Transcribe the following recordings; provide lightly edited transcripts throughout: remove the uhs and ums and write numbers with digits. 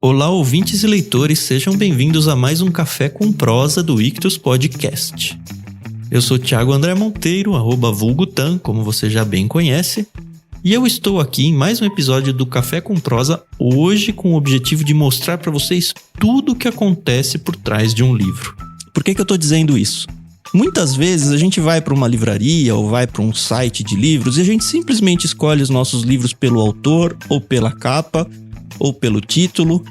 Olá, ouvintes e leitores, sejam bem-vindos a mais um Café com Prosa do Ictus Podcast. Eu sou Thiago André Monteiro, @vulgutan, como você já bem conhece, e eu estou aqui em mais um episódio do Café com Prosa, hoje com o objetivo de mostrar para vocês tudo o que acontece por trás de um livro. Por que eu estou dizendo isso? Muitas vezes a gente vai para uma livraria ou vai para um site de livros e a gente simplesmente escolhe os nossos livros pelo autor, ou pela capa, ou pelo título,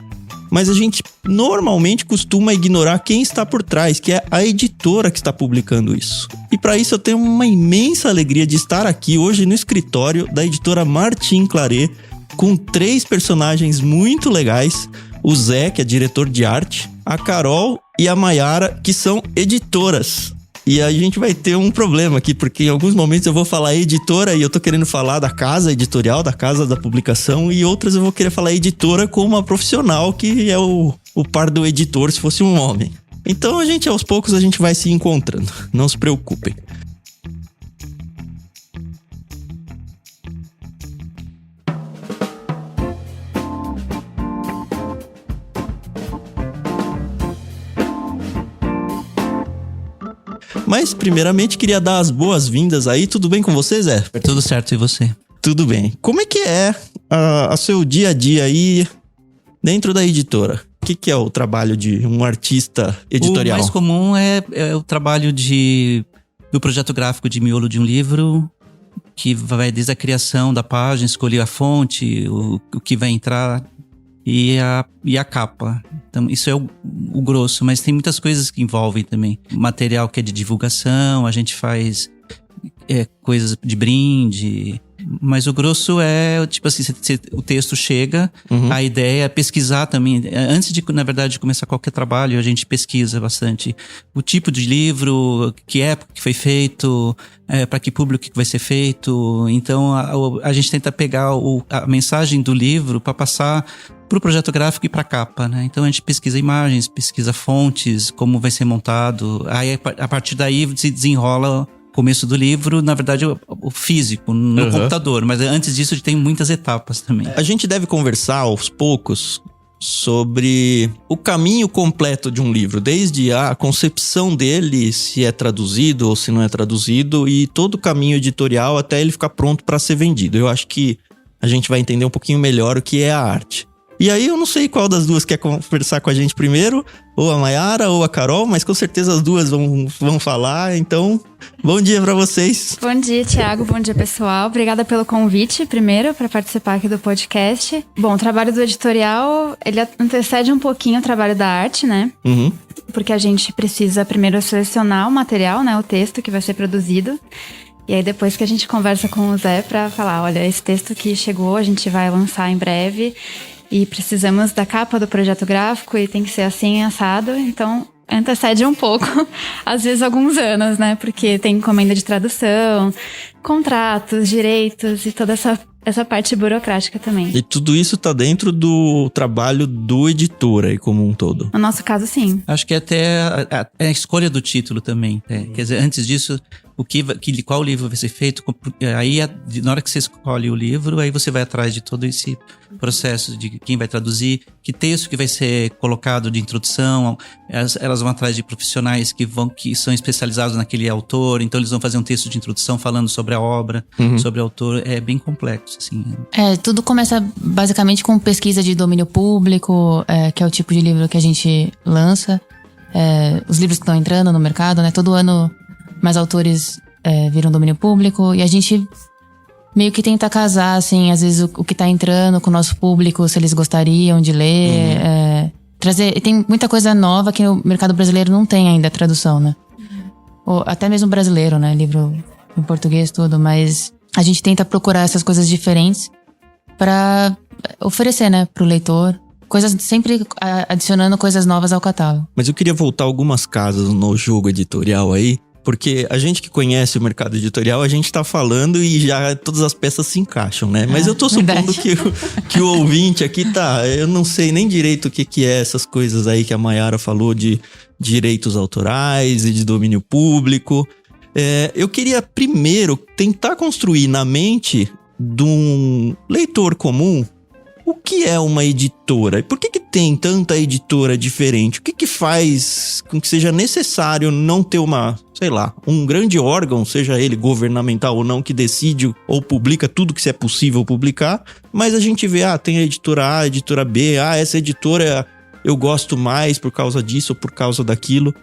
mas a gente normalmente costuma ignorar quem está por trás, que é a editora que está publicando isso. E para isso eu tenho uma imensa alegria de estar aqui hoje no escritório da editora Martin Claret, com 3 personagens muito legais: o Zé, que é diretor de arte, a Carol e a Mayara, que são editoras. E a gente vai ter um problema aqui, porque em alguns momentos eu vou falar editora e eu tô querendo falar da casa editorial, da casa da publicação, e outras eu vou querer falar editora como uma profissional, que é o par do editor se fosse um homem. Então aos poucos a gente vai se encontrando, não se preocupem. Mas, primeiramente, queria dar as boas-vindas aí. Tudo bem com você, Zé? Tudo certo, e você? Tudo bem. Como é que é o seu dia a dia aí dentro da editora? O que é o trabalho de um artista editorial? O mais comum é o trabalho do projeto gráfico de miolo de um livro, que vai desde a criação da página, escolher a fonte, o que vai entrar e a capa. Então, isso é o grosso, mas tem muitas coisas que envolvem também. Material que é de divulgação, a gente faz coisas de brinde, mas o grosso é, tipo assim, o texto chega, a ideia é pesquisar também. Antes na verdade, de começar qualquer trabalho, a gente pesquisa bastante o tipo de livro, que época que foi feito, para que público que vai ser feito. Então, a gente tenta pegar a mensagem do livro para passar pro projeto gráfico e pra capa, né? Então a gente pesquisa imagens, pesquisa fontes, como vai ser montado. Aí a partir daí se desenrola o começo do livro, na verdade o físico, no computador. Mas antes disso a gente tem muitas etapas também. A gente deve conversar aos poucos sobre o caminho completo de um livro, desde a concepção dele, se é traduzido ou se não é traduzido, e todo o caminho editorial até ele ficar pronto para ser vendido. Eu acho que a gente vai entender um pouquinho melhor o que é a arte. E aí eu não sei qual das duas quer conversar com a gente primeiro, ou a Mayara ou a Carol, mas com certeza as duas vão falar. Então, bom dia pra vocês. Bom dia, Thiago, bom dia, pessoal. Obrigada pelo convite, primeiro, para participar aqui do podcast. Bom, o trabalho do editorial, ele antecede um pouquinho o trabalho da arte, né? Porque a gente precisa primeiro selecionar o material, né? O texto que vai ser produzido. E aí depois que a gente conversa com o Zé pra falar, olha, esse texto que chegou, a gente vai lançar em breve. E precisamos da capa do projeto gráfico e tem que ser assim, assado. Então, antecede um pouco, às vezes alguns anos, né? Porque tem encomenda de tradução, contratos, direitos e toda essa parte burocrática também. E tudo isso tá dentro do trabalho do editor aí como um todo? No nosso caso, sim. Acho que até a escolha do título também. Quer dizer, antes disso, qual livro vai ser feito, aí na hora que você escolhe o livro, aí você vai atrás de todo esse processo de quem vai traduzir, que texto que vai ser colocado de introdução. Elas vão atrás de profissionais que são especializados naquele autor, então eles vão fazer um texto de introdução falando sobre a obra, sobre o autor. É bem complexo, assim. Tudo começa basicamente com pesquisa de domínio público, que é o tipo de livro que a gente lança. Os livros que estão entrando no mercado, né? Todo ano mais autores viram domínio público, e a gente meio que tenta casar, assim, às vezes o que tá entrando com o nosso público, se eles gostariam de ler, trazer. E tem muita coisa nova que o mercado brasileiro não tem ainda, tradução, né? Ou até mesmo brasileiro, né? Livro em português, tudo, mas a gente tenta procurar essas coisas diferentes pra oferecer, né, pro leitor. Coisas, sempre adicionando coisas novas ao catálogo. Mas eu queria voltar algumas casas no jogo editorial aí, porque a gente que conhece o mercado editorial, a gente tá falando e já todas as peças se encaixam, né? Mas eu tô supondo que o ouvinte aqui eu não sei nem direito o que é essas coisas aí que a Mayara falou de direitos autorais e de domínio público. Eu queria primeiro tentar construir na mente de um leitor comum O que é uma editora? E por que tem tanta editora diferente? O que faz com que seja necessário não ter um grande órgão, seja ele governamental ou não, que decide ou publica tudo que é possível publicar, mas a gente vê, tem a editora A, a editora B, essa editora eu gosto mais por causa disso ou por causa daquilo.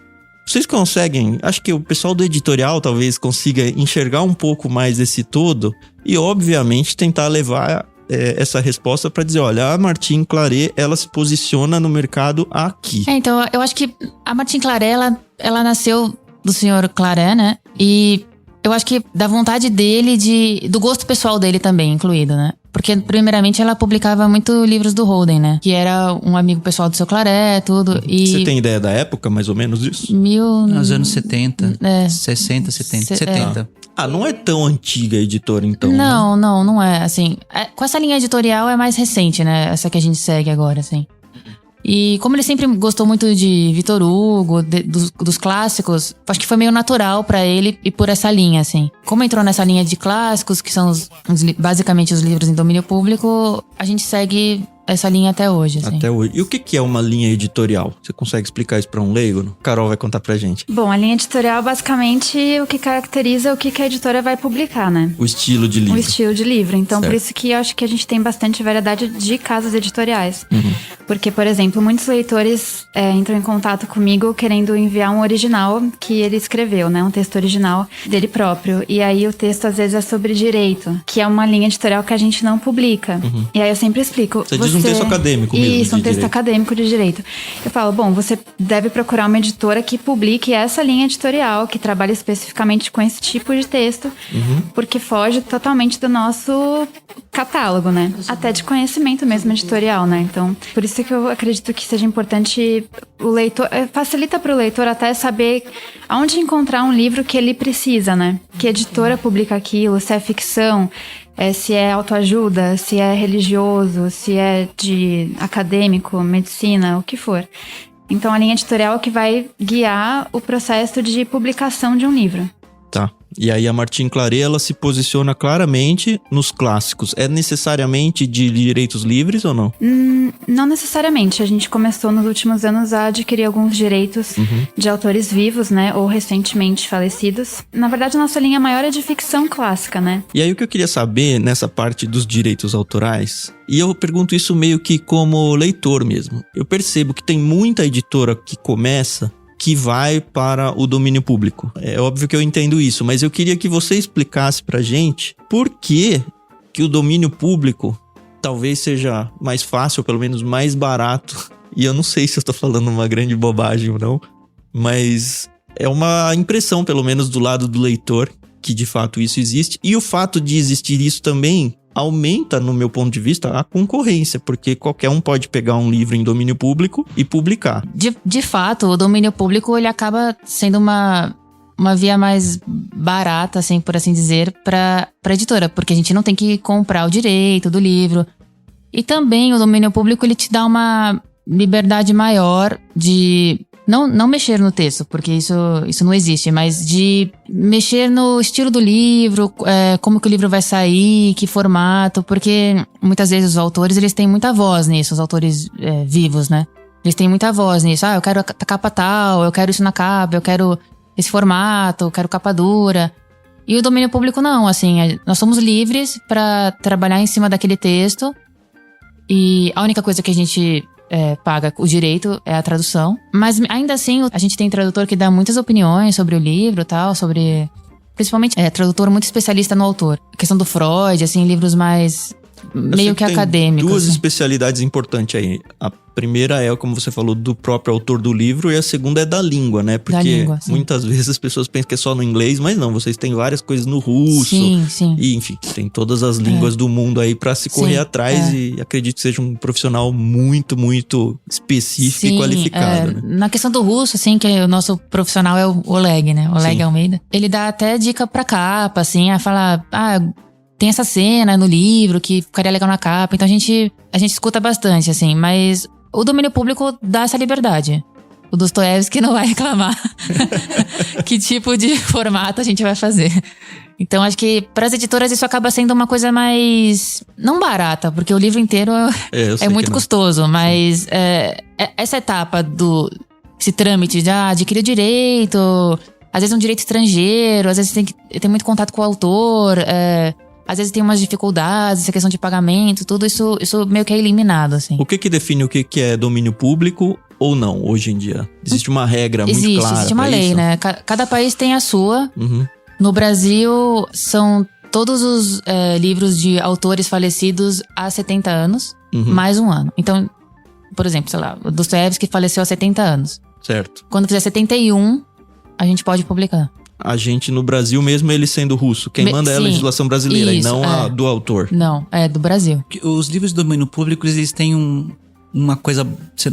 Vocês conseguem, acho que o pessoal do editorial talvez consiga enxergar um pouco mais esse todo e, obviamente, tentar levar essa resposta para dizer, olha, a Martin Claret, ela se posiciona no mercado aqui. Então, eu acho que a Martin Claret, ela nasceu do senhor Claret, né? E eu acho que da vontade dele, do gosto pessoal dele também, incluído, né? Porque, primeiramente, ela publicava muito livros do Holden, né? Que era um amigo pessoal do seu Claret, tudo. E você tem ideia da época, mais ou menos, disso? Nos anos 70, 60, 70, 70. Não é tão antiga a editora, então, Não é, assim. Com essa linha editorial é mais recente, né? Essa que a gente segue agora, assim. E como ele sempre gostou muito de Victor Hugo, dos clássicos, acho que foi meio natural pra ele ir por essa linha, assim. Como entrou nessa linha de clássicos, que são basicamente os livros em domínio público, a gente segue essa linha até hoje, assim. Até hoje. E o que é uma linha editorial? Você consegue explicar isso pra um leigo? Carol vai contar pra gente. Bom, a linha editorial, basicamente, o que caracteriza o que a editora vai publicar, né? O estilo de livro. O estilo de livro. Então, certo. Por isso que eu acho que a gente tem bastante variedade de casas editoriais. Porque, por exemplo, muitos leitores entram em contato comigo querendo enviar um original que ele escreveu, né? Um texto original dele próprio. E aí, o texto, às vezes, é sobre direito, que é uma linha editorial que a gente não publica. E aí, eu sempre explico... Você diz um texto acadêmico mesmo. Isso, um texto acadêmico de direito. Eu falo, bom, você deve procurar uma editora que publique essa linha editorial, que trabalhe especificamente com esse tipo de texto, porque foge totalmente do nosso catálogo, né? Até de conhecimento mesmo editorial, né? Então, por isso que eu acredito que seja importante o leitor... Facilita para o leitor até saber aonde encontrar um livro que ele precisa, né? Que editora publica aquilo, se é ficção... se é autoajuda, se é religioso, se é de acadêmico, medicina, o que for. Então, a linha editorial é que vai guiar o processo de publicação de um livro. Tá. E aí a Martin Claret, ela se posiciona claramente nos clássicos. É necessariamente de direitos livres ou não? Não necessariamente. A gente começou nos últimos anos a adquirir alguns direitos de autores vivos, né? Ou recentemente falecidos. Na verdade, a nossa linha maior é de ficção clássica, né? E aí o que eu queria saber nessa parte dos direitos autorais, e eu pergunto isso meio que como leitor mesmo. Eu percebo que tem muita editora que começa... que vai para o domínio público. É óbvio que eu entendo isso, mas eu queria que você explicasse pra gente por que o domínio público talvez seja mais fácil, ou pelo menos mais barato. E eu não sei se eu tô falando uma grande bobagem ou não, mas é uma impressão, pelo menos do lado do leitor, que de fato isso existe. E o fato de existir isso também aumenta, no meu ponto de vista, a concorrência, porque qualquer um pode pegar um livro em domínio público e publicar. De fato, o domínio público ele acaba sendo uma via mais barata, assim, por assim dizer, para editora, porque a gente não tem que comprar o direito do livro. E também o domínio público ele te dá uma liberdade maior de... Não mexer no texto, porque isso não existe, mas de mexer no estilo do livro, como que o livro vai sair, que formato, porque muitas vezes os autores, eles têm muita voz nisso, os autores vivos, né? Eles têm muita voz nisso, eu quero a capa tal, eu quero isso na capa, eu quero esse formato, eu quero capa dura. E o domínio público não, assim, nós somos livres para trabalhar em cima daquele texto e a única coisa que a gente... paga o direito é a tradução. Mas ainda assim, a gente tem tradutor que dá muitas opiniões sobre o livro e tal, sobre... Principalmente, tradutor muito especialista no autor. A questão do Freud, assim, livros mais... meio que acadêmicos. Duas assim. Especialidades importantes aí. A primeira é, como você falou, do próprio autor do livro, e a segunda é da língua, né? Porque língua, muitas vezes as pessoas pensam que é só no inglês, mas não, vocês têm várias coisas no russo. Sim. E, enfim, tem todas as línguas do mundo aí pra se correr atrás, e acredito que seja um profissional muito, muito específico e qualificado, né? Na questão do russo, assim, que o nosso profissional é o Oleg, né? Oleg Almeida. Ele dá até dica pra capa, assim, a falar... tem essa cena no livro que ficaria legal na capa. Então a gente escuta bastante, assim. Mas o domínio público dá essa liberdade. o Dostoiévski não vai reclamar que tipo de formato a gente vai fazer. Então, acho que para as editoras isso acaba sendo uma coisa mais... não barata, porque o livro inteiro é muito custoso. Mas essa etapa esse trâmite de adquirir o direito... Às vezes é um direito estrangeiro, às vezes tem muito contato com o autor... Às vezes tem umas dificuldades, essa questão de pagamento, tudo isso meio que é eliminado, assim. O que define o que é domínio público ou não, hoje em dia? Existe uma regra muito clara? Existe uma lei, né? Cada país tem a sua. Uhum. No Brasil, são todos os livros de autores falecidos há 70 anos, mais um ano. Então, por exemplo, sei lá, o Dostoiévski faleceu há 70 anos. Certo. Quando fizer 71, a gente pode publicar. A gente, no Brasil, mesmo ele sendo russo, quem manda é a legislação brasileira, isso, e não a do autor. Não, é do Brasil. Os livros do domínio público, eles têm uma coisa,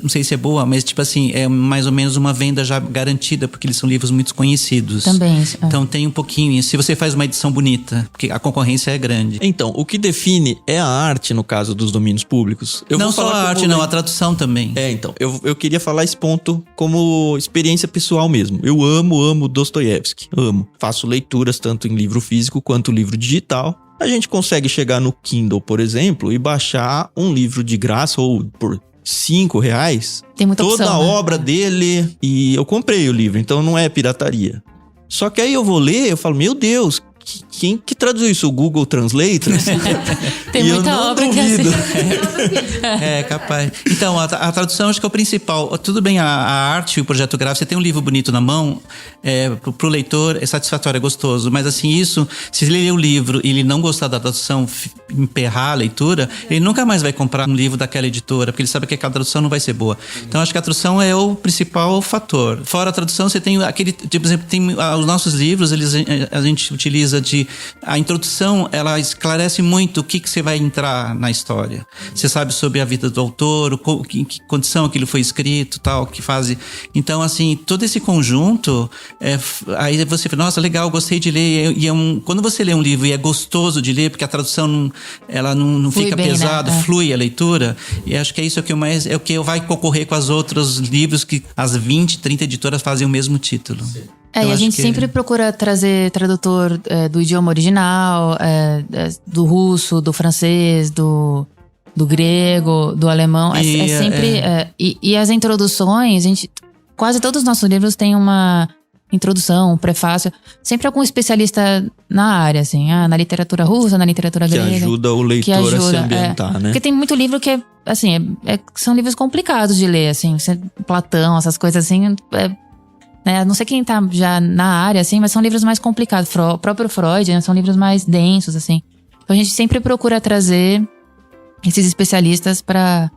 não sei se é boa, mas tipo assim, é mais ou menos uma venda já garantida, porque eles são livros muito conhecidos. Também. Então tem um pouquinho, se você faz uma edição bonita, porque a concorrência é grande. Então, o que define é a arte, no caso dos domínios públicos. Não só a arte, não, a tradução também. Então, eu queria falar esse ponto como experiência pessoal mesmo. Eu amo Dostoiévski, amo. Faço leituras tanto em livro físico quanto livro digital. A gente consegue chegar no Kindle, por exemplo, e baixar um livro de graça ou por R$5, tem muita toda opção, a né? obra dele, e eu comprei o livro, então não é pirataria. Só que aí eu vou ler, eu falo, meu Deus, quem que traduziu isso? O Google Translator? Tem muita obra que é assim. É, capaz. Então, a tradução acho que é o principal. Tudo bem, a arte e o projeto gráfico, você tem um livro bonito na mão, pro leitor é satisfatório, é gostoso. Mas assim, isso, se ele ler o livro e ele não gostar da tradução, emperrar a leitura, ele nunca mais vai comprar um livro daquela editora, porque ele sabe que aquela tradução não vai ser boa. Então, acho que a tradução é o principal fator. Fora a tradução, você tem aquele, por exemplo, tem os nossos livros, a gente utiliza a introdução, ela esclarece muito o que você vai entrar na história. Você sabe sobre a vida do autor, em que condição aquilo foi escrito, tal, que fase. Então, assim, todo esse conjunto, aí você fala, nossa, legal, gostei de ler. Quando você lê um livro e é gostoso de ler, porque a tradução ela não fica bem, pesada, né? Flui a leitura. E acho que é isso que é o que vai concorrer com os outros livros que as 20, 30 editoras fazem o mesmo título. E a gente sempre procura trazer tradutor do idioma original, do russo, do francês, do grego, do alemão. E as introduções, quase todos os nossos livros têm uma introdução, um prefácio. Sempre algum especialista na área, assim, na literatura russa, na literatura grega. Que ajuda o leitor a se ambientar, né? Porque tem muito livro que são livros complicados de ler, assim. Platão, essas coisas assim, não sei quem tá já na área, assim, mas são livros mais complicados. O próprio Freud, né, são livros mais densos, assim. Então a gente sempre procura trazer esses especialistas pra...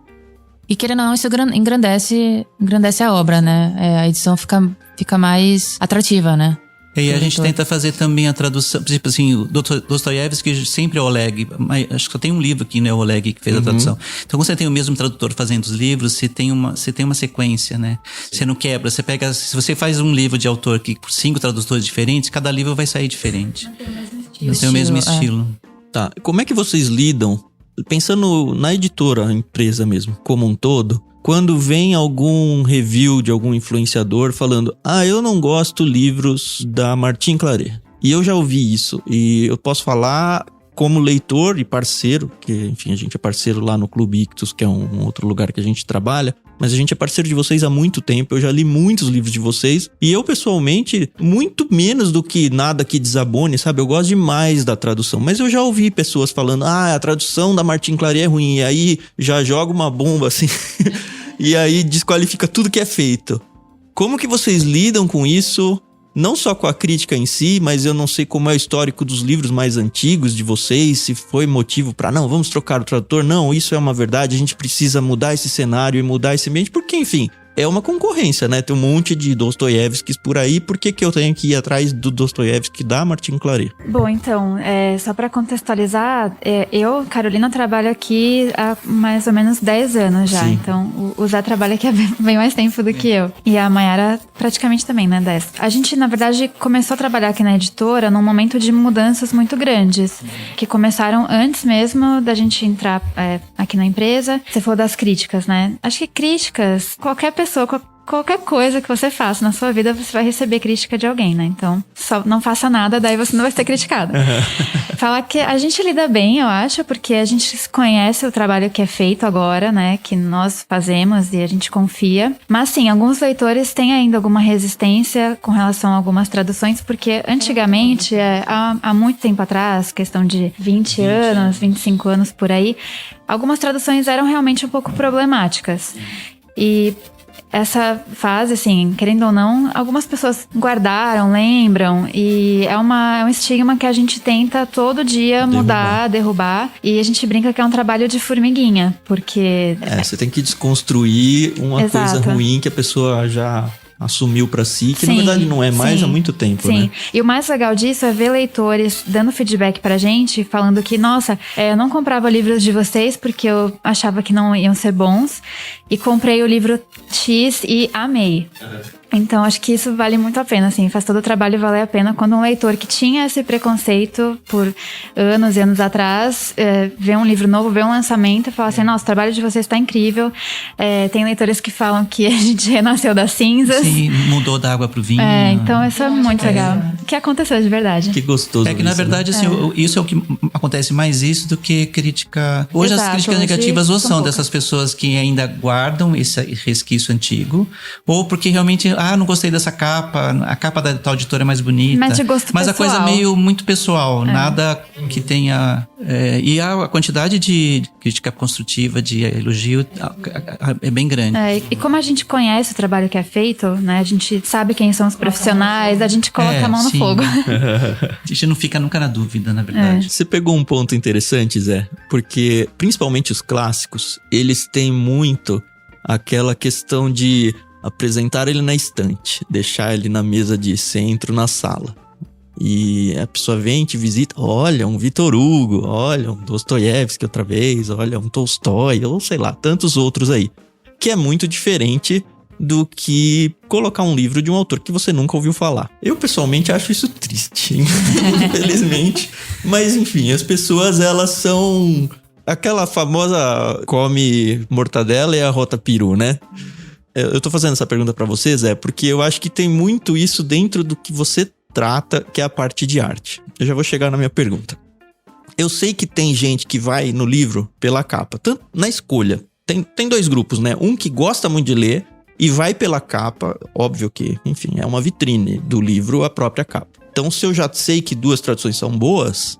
E querendo ou não, isso engrandece a obra, né? A edição fica mais atrativa, né? E a gente tenta fazer também a tradução, tipo assim, o Dostoiévski sempre é o Oleg, mas acho que só tem um livro aqui, né, o Oleg, que fez a tradução. Então, quando você tem o mesmo tradutor fazendo os livros, você tem uma sequência, né? Você não quebra, se você faz um livro de autor que por 5 tradutores diferentes, cada livro vai sair diferente. Não tem o mesmo estilo. Tá, como é que vocês lidam, pensando na editora, a empresa mesmo, como um todo, quando vem algum review de algum influenciador falando, eu não gosto livros da Martin Claret. E eu já ouvi isso. E eu posso falar como leitor e parceiro, que enfim, a gente é parceiro lá no Clube Ictus, que é um outro lugar que a gente trabalha. Mas a gente é parceiro de vocês há muito tempo, eu já li muitos livros de vocês. E eu, pessoalmente, muito menos do que nada que desabone, sabe? Eu gosto demais da tradução. Mas eu já ouvi pessoas falando, a tradução da Martin Claret é ruim. E aí já joga uma bomba, assim, e aí desqualifica tudo que é feito. Como que vocês lidam com isso? Não só com a crítica em si, mas eu não sei como é o histórico dos livros mais antigos de vocês, se foi motivo para não, vamos trocar o tradutor, não, isso é uma verdade, a gente precisa mudar esse cenário e mudar esse ambiente, porque enfim, é uma concorrência, né? Tem um monte de Dostoiévskis por aí, por que eu tenho que ir atrás do Dostoiévski da Martin Claret? Bom, então, só para contextualizar, eu, Carolina, trabalho aqui há mais ou menos 10 anos já. Sim. Então, o Zé trabalha aqui há bem mais tempo do que eu. E a Mayara praticamente também, né, 10. A gente, na verdade, começou a trabalhar aqui na editora num momento de mudanças muito grandes, que começaram antes mesmo da gente entrar aqui na empresa. Você falou das críticas, né? Acho que críticas, qualquer pessoa qualquer coisa que você faça na sua vida, você vai receber crítica de alguém, né? Então, só não faça nada, daí você não vai ser criticado. Falar que a gente lida bem, eu acho, porque a gente conhece o trabalho que é feito agora, né? Que nós fazemos e a gente confia. Mas sim, alguns leitores têm ainda alguma resistência com relação a algumas traduções, porque antigamente, há muito tempo atrás, questão de 20 anos, 25 anos por aí, algumas traduções eram realmente um pouco problemáticas. E essa fase, assim, querendo ou não, algumas pessoas guardaram, lembram, e é um estigma que a gente tenta todo dia mudar, derrubar, e a gente brinca que é um trabalho de formiguinha, porque... você tem que desconstruir uma coisa ruim que a pessoa já assumiu pra si, que na verdade não é mais há muito tempo, né? E o mais legal disso é ver leitores dando feedback pra gente, falando que, nossa, eu não comprava livros de vocês porque eu achava que não iam ser bons, e comprei o livro X e amei. Então, acho que isso vale muito a pena, assim, faz todo o trabalho valer a pena quando um leitor que tinha esse preconceito por anos e anos atrás, vê um livro novo, vê um lançamento e fala assim, nossa, o trabalho de vocês está incrível. Tem leitores que falam que a gente renasceu das cinzas. Sim, mudou da água pro vinho. Então isso é muito legal. O que aconteceu de verdade. Que gostoso. É que, na verdade, assim, isso é o que acontece mais isso do que crítica... Hoje as críticas negativas ou são dessas pessoas que ainda guardam esse resquício antigo, ou porque realmente... não gostei dessa capa, a capa da tal editora é mais bonita. Mas de gosto pessoal. A coisa meio muito pessoal, nada que tenha... e a quantidade de crítica construtiva, de elogio, é bem grande. E como a gente conhece o trabalho que é feito, né? A gente sabe quem são os profissionais, a gente coloca a mão no fogo. A gente não fica nunca na dúvida, na verdade. Você pegou um ponto interessante, Zé, porque principalmente os clássicos, eles têm muito aquela questão de apresentar ele na estante, deixar ele na mesa de centro na sala. E a pessoa vem, te visita, olha, um Victor Hugo, olha, um Dostoiévski outra vez, olha, um Tolstói, ou sei lá, tantos outros aí. Que é muito diferente do que colocar um livro de um autor que você nunca ouviu falar. Eu, pessoalmente, acho isso triste, infelizmente. Mas, enfim, as pessoas, elas são... aquela famosa come mortadela e arrota peru, né? Eu tô fazendo essa pergunta pra vocês, porque eu acho que tem muito isso dentro do que você trata, que é a parte de arte. Eu já vou chegar na minha pergunta. Eu sei que tem gente que vai no livro pela capa, tanto na escolha. Tem dois grupos, né? Um que gosta muito de ler e vai pela capa, óbvio que, enfim, é uma vitrine do livro, a própria capa. Então, se eu já sei que duas traduções são boas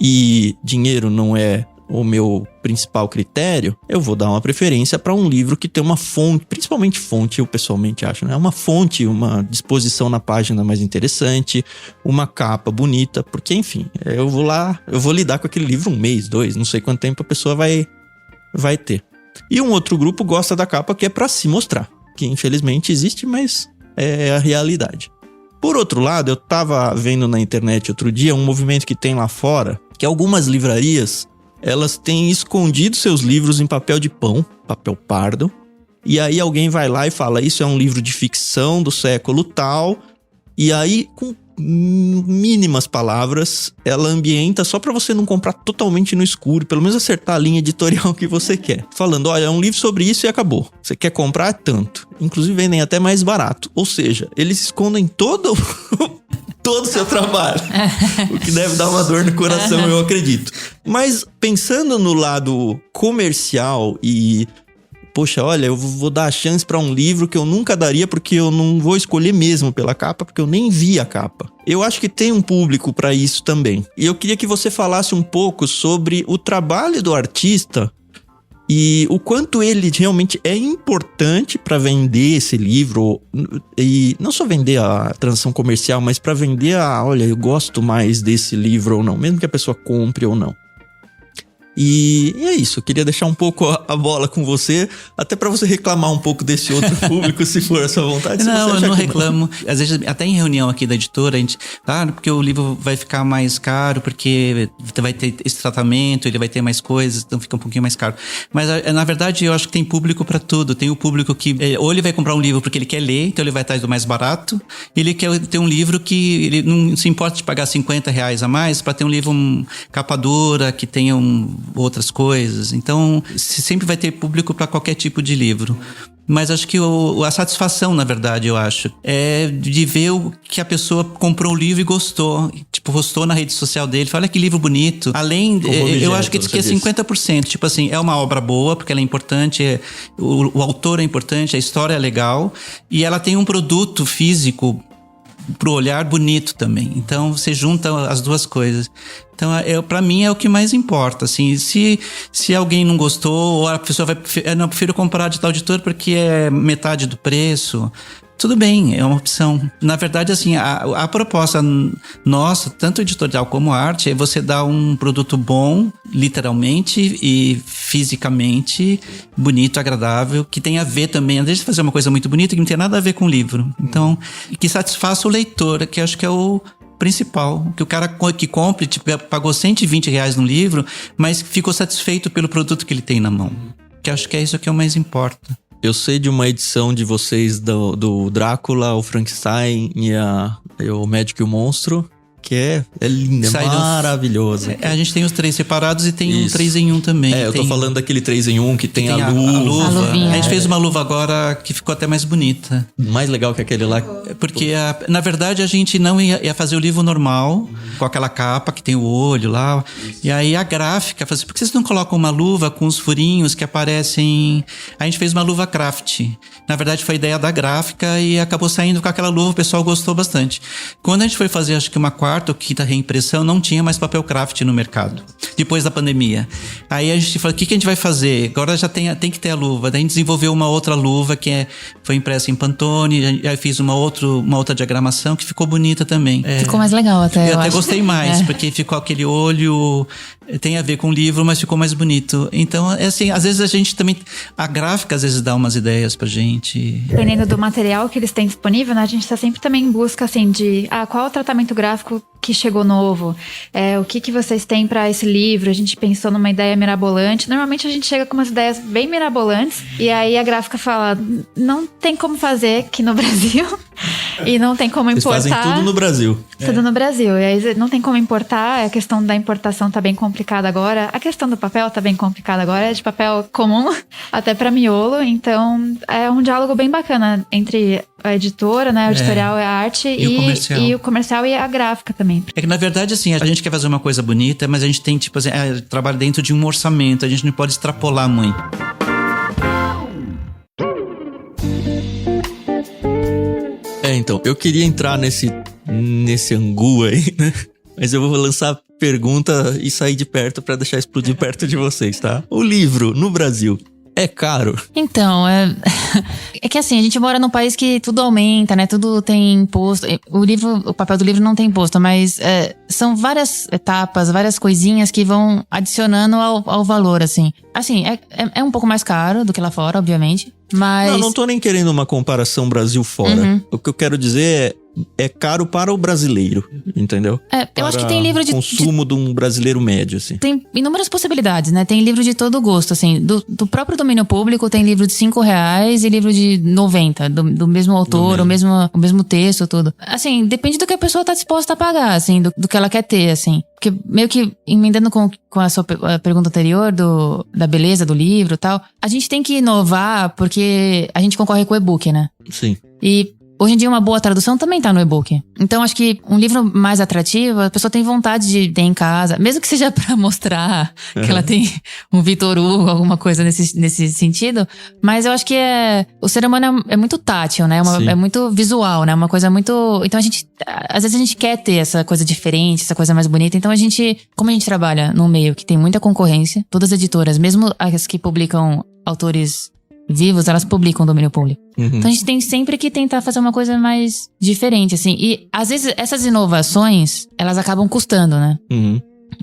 e dinheiro não é o meu principal critério, eu vou dar uma preferência para um livro que tem uma fonte, principalmente fonte, eu pessoalmente acho, né? Uma fonte, uma disposição na página mais interessante, uma capa bonita, porque, enfim, eu vou lidar com aquele livro 1 mês, 2, não sei quanto tempo a pessoa vai ter. E um outro grupo gosta da capa que é para se mostrar, que infelizmente existe, mas é a realidade. Por outro lado, eu tava vendo na internet outro dia um movimento que tem lá fora, que algumas livrarias, elas têm escondido seus livros em papel de pão, papel pardo, e aí alguém vai lá e fala, isso é um livro de ficção do século tal, e aí com mínimas palavras, ela ambienta só pra você não comprar totalmente no escuro, pelo menos acertar a linha editorial que você quer. Falando, olha, é um livro sobre isso e acabou. Você quer comprar tanto. Inclusive vendem até mais barato. Ou seja, eles escondem todo o seu trabalho. O que deve dar uma dor no coração, eu acredito. Mas pensando no lado comercial e... poxa, olha, eu vou dar a chance pra um livro que eu nunca daria porque eu não vou escolher mesmo pela capa, porque eu nem vi a capa. Eu acho que tem um público pra isso também. E eu queria que você falasse um pouco sobre o trabalho do artista e o quanto ele realmente é importante pra vender esse livro. E não só vender a transação comercial, mas pra vender olha, eu gosto mais desse livro ou não, mesmo que a pessoa compre ou não. E é isso, eu queria deixar um pouco a bola com você, até pra você reclamar um pouco desse outro público, se for a sua vontade. Não, eu não reclamo. Às vezes, até em reunião aqui da editora, a gente... porque o livro vai ficar mais caro, porque vai ter esse tratamento, ele vai ter mais coisas, então fica um pouquinho mais caro. Mas, na verdade, eu acho que tem público pra tudo. Tem o público que... ou ele vai comprar um livro porque ele quer ler, então ele vai atrás do mais barato. Ele quer ter um livro que ele não se importa de pagar R$50 a mais pra ter um livro capa dura, que tenha outras coisas. Então, sempre vai ter público para qualquer tipo de livro. Mas acho que a satisfação, na verdade, eu acho, é de ver que a pessoa comprou o livro e gostou. Tipo, postou na rede social dele, fala que livro bonito. Além, eu acho que é 50%. Tipo assim, é uma obra boa, porque ela é importante, o autor é importante, a história é legal. E ela tem um produto físico pro olhar bonito também. Então, você junta as duas coisas. Então, pra mim, é o que mais importa. Assim, se alguém não gostou, ou a pessoa vai... Não, eu prefiro comprar de tal editor porque é metade do preço. Tudo bem, é uma opção. Na verdade, assim, a proposta nossa, tanto editorial como arte, é você dar um produto bom, literalmente e fisicamente, bonito, agradável, que tenha a ver também, às vezes fazer uma coisa muito bonita que não tem nada a ver com o livro. Então, que satisfaça o leitor, que acho que é o principal. Que o cara que compre, tipo, pagou R$120 no livro, mas ficou satisfeito pelo produto que ele tem na mão. Que acho que é isso que é o mais importa. Eu sei de uma edição de vocês do Drácula, o Frankenstein e o Médico e o Monstro, que é linda, é maravilhoso. A gente tem os 3 separados e tem um 3 em 1 também. Eu tô falando daquele 3 em 1 que tem a luva. A gente fez uma luva agora que ficou até mais bonita. Mais legal que aquele lá. Porque, na verdade, a gente não ia fazer o livro normal, com aquela capa que tem o olho lá. E aí a gráfica, por que vocês não colocam uma luva com os furinhos que aparecem... A gente fez uma luva craft. Na verdade, foi a ideia da gráfica e acabou saindo com aquela luva, o pessoal gostou bastante. Quando a gente foi fazer, acho que uma quarta ou quinta reimpressão, não tinha mais papel craft no mercado, depois da pandemia. Aí a gente falou, o que a gente vai fazer? Agora já tem que ter a luva. Daí a gente desenvolveu uma outra luva que foi impressa em Pantone, aí fiz uma outra diagramação que ficou bonita também. Ficou mais legal até, eu até gostei mais, porque ficou aquele olho... Tem a ver com o livro, mas ficou mais bonito. Então, assim, às vezes a gente também... A gráfica, às vezes, dá umas ideias pra gente. Dependendo do material que eles têm disponível, né? A gente tá sempre também em busca, assim, de... qual é o tratamento gráfico que chegou novo? O que vocês têm pra esse livro? A gente pensou numa ideia mirabolante. Normalmente a gente chega com umas ideias bem mirabolantes. E aí a gráfica fala... Não tem como fazer aqui no Brasil. E não tem como importar. Vocês fazem tudo no Brasil. Tudo no Brasil. E aí não tem como importar. A questão da importação tá bem complicada agora. A questão do papel tá bem complicada agora. É de papel comum até pra miolo. Então, é um diálogo bem bacana entre a editora, né? O editorial é a arte e o comercial e a gráfica também. É que, na verdade, assim, a gente quer fazer uma coisa bonita, mas a gente tem, tipo assim, trabalha dentro de um orçamento. A gente não pode extrapolar muito. Então, eu queria entrar nesse angu aí, né? Mas eu vou lançar a pergunta e sair de perto pra deixar explodir perto de vocês, tá? O livro, no Brasil, é caro? Então, é que assim, a gente mora num país que tudo aumenta, né? Tudo tem imposto. O papel do livro não tem imposto, mas são várias etapas, várias coisinhas que vão adicionando ao valor, assim. Assim, é um pouco mais caro do que lá fora, obviamente, mas... Não tô nem querendo uma comparação Brasil-fora. Uhum. O que eu quero dizer é caro para o brasileiro, entendeu? Eu acho que tem livro de... consumo de um brasileiro médio, assim. Tem inúmeras possibilidades, né? Tem livro de todo gosto, assim. Do próprio domínio público tem livro de R$5 e livro de 90, do mesmo autor, o mesmo texto, tudo. Assim, depende do que a pessoa tá disposta a pagar, assim, do que ela quer ter, assim. Porque meio que, emendando com a sua pergunta anterior da beleza do livro e tal, a gente tem que inovar porque a gente concorre com o e-book, né? Sim. E hoje em dia uma boa tradução também tá no e-book. Então acho que um livro mais atrativo, a pessoa tem vontade de ter em casa, mesmo que seja pra mostrar que ela tem um Vitor Hugo, alguma coisa nesse sentido. Mas eu acho que o ser humano é muito tátil, né? É muito visual, né? Uma coisa muito... Então às vezes a gente quer ter essa coisa diferente, essa coisa mais bonita. Então como a gente trabalha num meio que tem muita concorrência, todas as editoras, mesmo as que publicam autores vivos, elas publicam domínio público. Uhum. Então a gente tem sempre que tentar fazer uma coisa mais diferente, assim. E às vezes essas inovações, elas acabam custando, né? Uhum.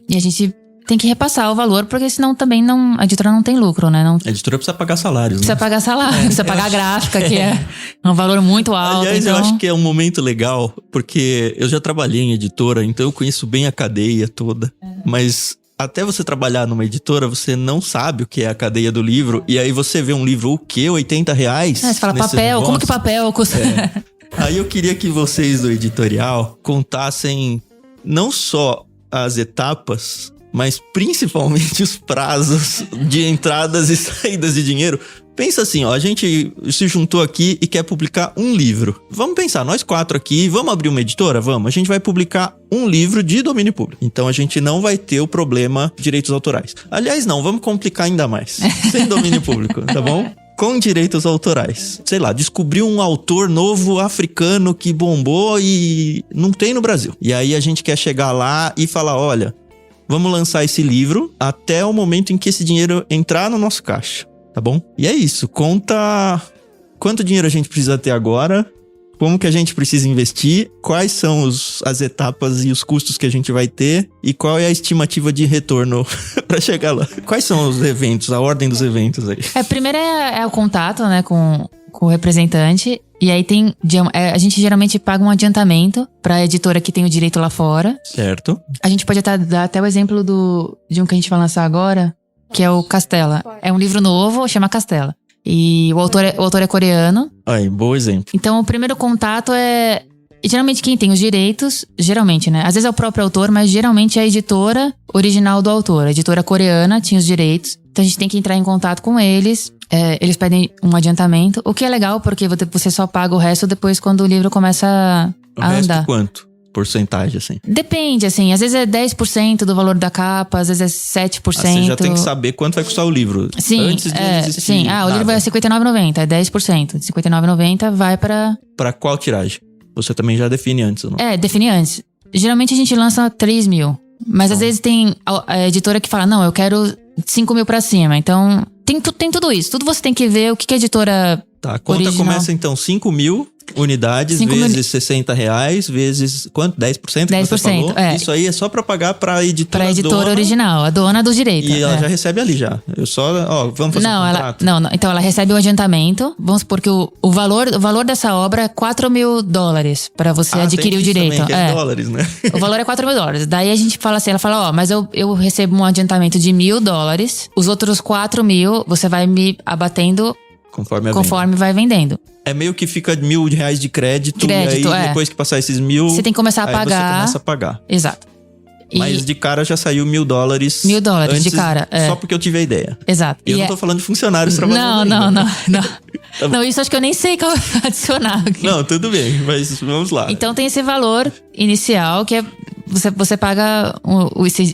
E a gente tem que repassar o valor, porque senão também a editora não tem lucro, né? A editora precisa pagar salários, né? Precisa pagar salário, precisa pagar a gráfica, que é um valor muito alto. Aliás, eu acho que é um momento legal, porque eu já trabalhei em editora, então eu conheço bem a cadeia toda. Mas... até você trabalhar numa editora, você não sabe o que é a cadeia do livro. E aí você vê um livro, o quê? R$80? Você fala papel, negócio? Como que papel custa? Aí eu queria que vocês do editorial contassem não só as etapas, mas principalmente os prazos de entradas e saídas de dinheiro. Pensa assim, ó, a gente se juntou aqui e quer publicar um livro. Vamos pensar, nós 4 aqui, vamos abrir uma editora? Vamos. A gente vai publicar um livro de domínio público. Então a gente não vai ter o problema de direitos autorais. Aliás, não, vamos complicar ainda mais. Sem domínio público, tá bom? Com direitos autorais. Sei lá, descobriu um autor novo africano que bombou e não tem no Brasil. E aí a gente quer chegar lá e falar, olha, vamos lançar esse livro até o momento em que esse dinheiro entrar no nosso caixa. Tá bom? E é isso. Conta quanto dinheiro a gente precisa ter agora, como que a gente precisa investir, quais são as etapas e os custos que a gente vai ter e qual é a estimativa de retorno pra chegar lá. Quais são os eventos, a ordem dos eventos aí? Primeiro é o contato, né, com o representante. E aí a gente geralmente paga um adiantamento pra editora que tem o direito lá fora. Certo. A gente pode dar até o exemplo de um que a gente vai lançar agora, que é o Castela. É um livro novo, chama Castela. E o autor é coreano. Aí, bom exemplo. Então, o primeiro contato é... Geralmente, quem tem os direitos... Geralmente, né? Às vezes é o próprio autor, mas geralmente é a editora original do autor. A editora coreana tinha os direitos. Então, a gente tem que entrar em contato com eles. Eles pedem um adiantamento. O que é legal, porque você só paga o resto depois quando o livro começa a andar. O resto quanto? Porcentagem, assim? Depende, assim. Às vezes é 10% do valor da capa, às vezes é 7%. Você já tem que saber quanto vai custar o livro. Sim, antes de existir. Sim. O livro é R$59,90, é 10%. De R$59,90 vai pra... Pra qual tiragem? Você também já define antes, ou não? Define antes. Geralmente a gente lança 3 mil. Mas às vezes tem a editora que fala, não, eu quero 5 mil pra cima. Então, tem tudo isso. Tudo você tem que ver o que a editora... Tá, a conta original começa então 5 mil unidades vezes R$60, vezes quanto? 10%? 10%, você falou? Isso aí é só pra pagar pra editora. Pra editora original, a dona do direito. E ela já recebe ali já. Eu só, vamos fazer um contrato. Não, então ela recebe o adiantamento. Vamos supor que o valor dessa obra é $4 mil pra você adquirir o direito. Também, que é dólares, né? O valor é $4 mil. Daí a gente fala assim, ela fala, mas eu recebo um adiantamento de $1.000. Os outros 4 mil, você vai me abatendo conforme vai vendendo. É meio que fica R$1.000 de crédito e aí depois que passar esses 1.000... Você tem que começar a pagar. Você começa a pagar. Exato. Mas de cara já saiu $1.000. $1.000 de cara. Só porque eu tive a ideia. Exato. E eu não tô falando de funcionários trabalhando. Não. Não, isso acho que eu nem sei qual adicionar aqui. Não, tudo bem, mas vamos lá. Então tem esse valor inicial que é... Você paga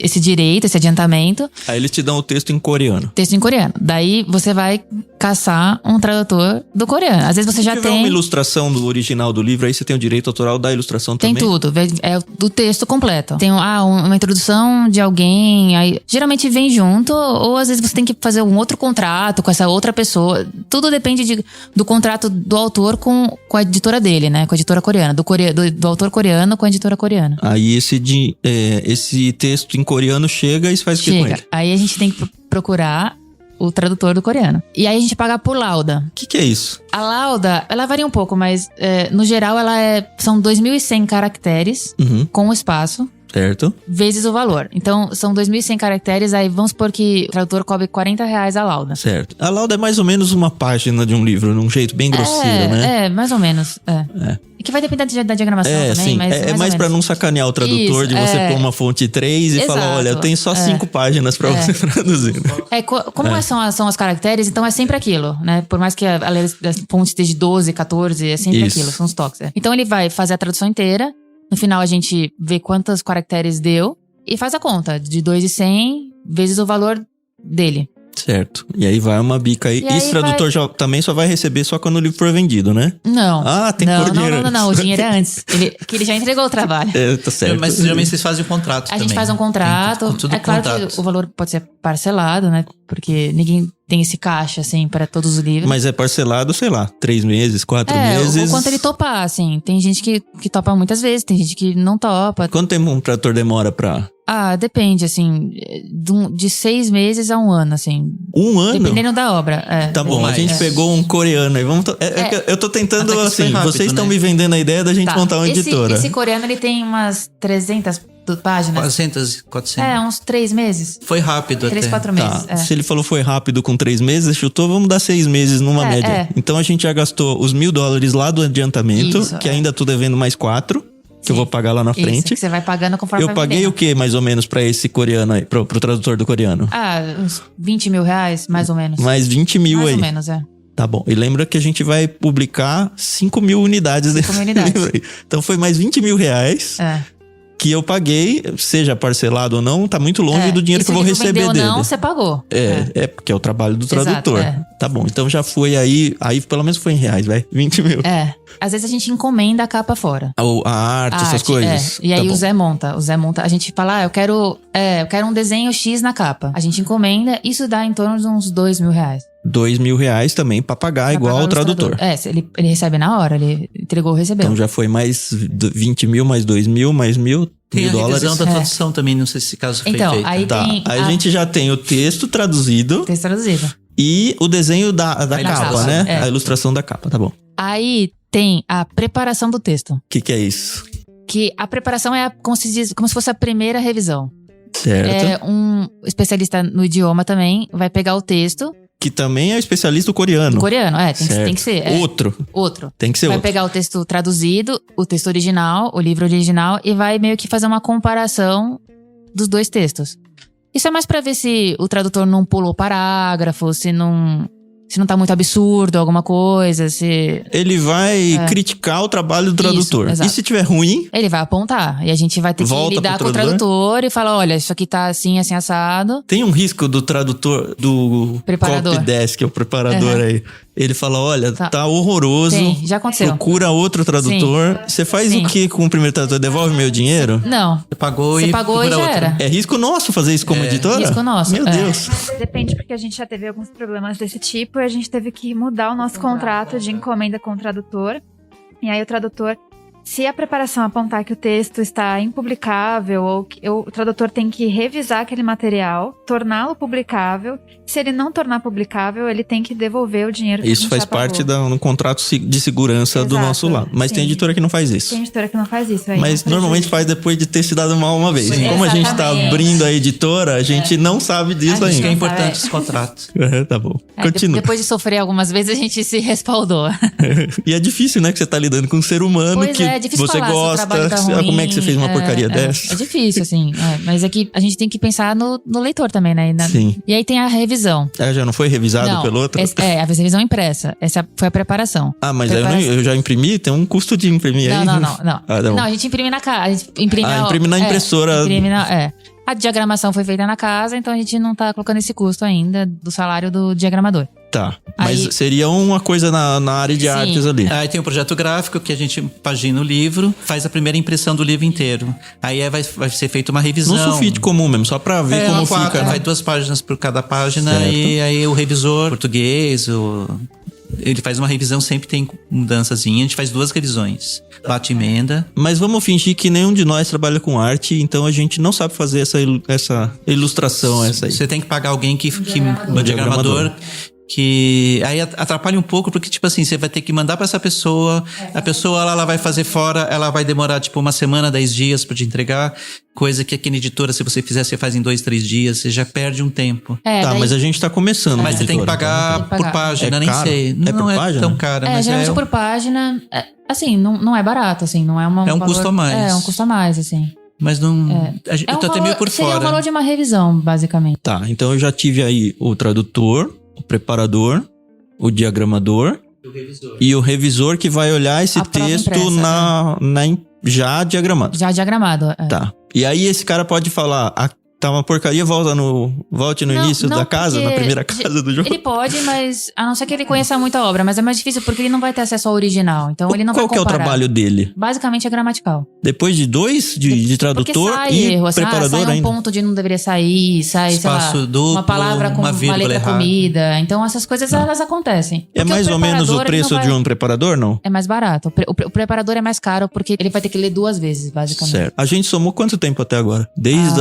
esse direito, esse adiantamento. Aí eles te dão o texto em coreano. Texto em coreano. Daí você vai caçar um tradutor do coreano. Às vezes você já tem... Se tiver uma ilustração do original do livro, aí você tem o direito autoral da ilustração também? Tem tudo. É do texto completo. Tem uma introdução de alguém. Aí, geralmente vem junto. Ou às vezes você tem que fazer um outro contrato com essa outra pessoa. Tudo depende do contrato do autor com a editora dele, né? Com a editora coreana. Do autor coreano com a editora coreana. Aí esse texto em coreano chega e se faz o que com ele? Aí a gente tem que procurar o tradutor do coreano. E aí a gente paga por lauda. O que é isso? A lauda, ela varia um pouco, mas no geral são 2.100 caracteres com o espaço. Certo. Vezes o valor. Então, são 2.100 caracteres, aí vamos supor que o tradutor cobre R$40 a lauda. Certo. A lauda é mais ou menos uma página de um livro, num jeito bem grosseiro, né? Mais ou menos. E que vai depender da diagramação também, sim. Mas é mais pra não sacanear o tradutor, de você pôr uma fonte 3 e falar, olha, eu tenho só 5 páginas pra você traduzir. Como são os caracteres, então é sempre aquilo, né? Por mais que a fonte esteja de 12, 14, é sempre aquilo, são os toques. Então ele vai fazer a tradução inteira. No final, a gente vê quantos caracteres deu e faz a conta de 2.100 vezes o valor dele. Certo. E aí vai uma bica aí. E esse tradutor também só vai receber só quando o livro for vendido, né? Não. Tem que pôr dinheiro. Não. O dinheiro é antes. Que ele já entregou o trabalho. Tá certo. Mas geralmente vocês fazem um contrato também. A gente faz um contrato. Claro que o valor pode ser parcelado, né? Porque ninguém tem esse caixa, assim, para todos os livros. Mas é parcelado, sei lá, 3 meses, 4 meses. O quanto ele topar, assim. Tem gente que topa muitas vezes, tem gente que não topa. Quanto tempo um tradutor demora pra... Depende, assim, de 6 meses a 1 ano, assim. 1 ano? Dependendo da obra. Tá bom, a gente pegou um coreano aí. Eu tô tentando, assim, rápido, vocês estão me vendendo a ideia da gente montar uma editora. Esse coreano, ele tem umas 300 páginas. 400. Uns 3 meses. Foi rápido 3, 4 meses. Se ele falou foi rápido com 3 meses, chutou, vamos dar 6 meses numa média. Então a gente já gastou os $1.000 lá do adiantamento, que ainda tô devendo mais 4. que eu vou pagar lá na frente. Isso, que você vai pagando conforme Eu paguei o que, mais ou menos, pra esse coreano aí, pro tradutor do coreano? Uns 20 mil reais, mais ou menos. Mais 20 mil mais aí. Mais ou menos, Tá bom. E lembra que a gente vai publicar 5 mil unidades desse livro aí. Então foi mais 20 mil reais que eu paguei, seja parcelado ou não, tá muito longe do dinheiro que eu vou receber dele. Não, você pagou. Porque é o trabalho do tradutor. Exato, Tá bom, então já foi aí pelo menos foi em reais, vai, 20 mil. Às vezes a gente encomenda a capa fora. A arte, essas coisas. E aí o Zé monta, a gente fala, eu quero um desenho X na capa. A gente encomenda, isso dá em torno de uns 2 mil reais. 2 mil reais também pra pagar igual o tradutor. Ele recebe na hora, ele entregou, recebeu. Então já foi mais 20 mil, mais 2 mil, mais mil. Tem a dólares. revisão da tradução também, não sei se esse caso foi então, feito. Aí tem aí a gente já tem o texto traduzido. Texto traduzido. E o desenho da capa, né? A ilustração da capa, tá bom. Aí tem a preparação do texto. O que é isso? Que a preparação é como se fosse a primeira revisão. Certo. Um especialista no idioma também vai pegar o texto. Que também é especialista do coreano. Tem que ser. Outro. Tem que ser vai outro. Vai pegar o texto traduzido, o texto original, o livro original e vai meio que fazer uma comparação dos dois textos. Isso é mais pra ver se o tradutor não pulou parágrafo, se não tá muito absurdo alguma coisa, se... Ele vai criticar o trabalho do tradutor. Isso, e se tiver ruim... Ele vai apontar. E a gente vai ter que lidar com o tradutor e falar, olha, isso aqui tá assim, assim, assado. Tem um risco do tradutor, do copydesk, o preparador aí. Ele fala, olha, tá horroroso. Já aconteceu. Procura outro tradutor. Você faz o que com o primeiro tradutor? Devolve meu dinheiro? Não. Você pagou e já era. É risco nosso fazer isso como editora? Risco nosso. Meu Deus. Depende, porque a gente já teve alguns problemas desse tipo e a gente teve que mudar o nosso contrato de encomenda com o tradutor. E aí o tradutor, se a preparação apontar que o texto está impublicável ou que o tradutor tem que revisar aquele material, torná-lo publicável. Se ele não tornar publicável, ele tem que devolver o dinheiro que isso faz parte do contrato de segurança do nosso lado. Mas tem editora que não faz isso. Tem editora que não faz isso. Aí mas normalmente faz depois de ter se dado mal uma vez. Sim. Como a gente tá abrindo a editora, a gente não sabe disso ainda. Acho que é importante os contratos. Tá bom. Continua. Depois de sofrer algumas vezes, a gente se respaldou. E é difícil, né? Que você tá lidando com um ser humano que é difícil você falar, gosta. Tá ruim, como é que você fez uma porcaria dessa? É difícil, assim. Mas é que a gente tem que pensar no leitor também, né? Sim. E aí tem a revisão. Já não foi revisado pelo outro? A revisão impressa. Essa foi a preparação. Mas eu já imprimi? Tem um custo de imprimir aí? Não. Não, a gente imprime na casa. A gente imprime na impressora. A diagramação foi feita na casa, então a gente não tá colocando esse custo ainda do salário do diagramador. Tá, mas seria uma coisa na área de artes ali. Aí tem um projeto gráfico que a gente pagina o livro, faz a primeira impressão do livro inteiro. Aí vai ser feita uma revisão. No sulfite comum mesmo, só pra ver como fica. Vai 2 páginas por cada página, certo. E aí o revisor português, ele faz uma revisão, sempre tem mudançazinha. A gente faz 2 revisões, bate emenda. Mas vamos fingir que nenhum de nós trabalha com arte, então a gente não sabe fazer essa ilustração. Você tem que pagar alguém um diagramador. Que aí atrapalha um pouco, porque tipo assim, você vai ter que mandar pra essa pessoa, a pessoa ela vai fazer fora, ela vai demorar tipo 1 semana, 10 dias pra te entregar, coisa que aqui na editora, se você fizer, você faz em 2, 3 dias, você já perde um tempo. Mas a gente tá começando. Mas você tem que pagar por página, nem sei. Não é tão caro, mas geralmente por página, assim, não é barato, assim, não é uma... É um custo a mais. É um custo a mais, assim. Mas não... Eu tô até meio por fora. Seria o valor de uma revisão, basicamente. Tá, então eu já tive aí o tradutor, o preparador, o diagramador e o revisor que vai olhar esse texto já diagramado. Já diagramado, Tá. E aí esse cara pode falar, tá uma porcaria, volte no início da casa, na primeira casa do jogo. Ele pode, mas a não ser que ele conheça muito a obra, mas é mais difícil porque ele não vai ter acesso ao original, então ele não vai comparar. Qual que é o trabalho dele? Basicamente é gramatical. Depois de 2, de tradutor sai e erro, assim, preparador sai ainda. Um ponto de não deveria sair, sai, espaço sei lá, duplo, uma palavra com uma letra errada. Comida. Então essas coisas elas acontecem. É mais ou menos o preço de um preparador, não? É mais barato. O preparador é mais caro porque ele vai ter que ler 2 vezes, basicamente. Certo. A gente somou quanto tempo até agora? Desde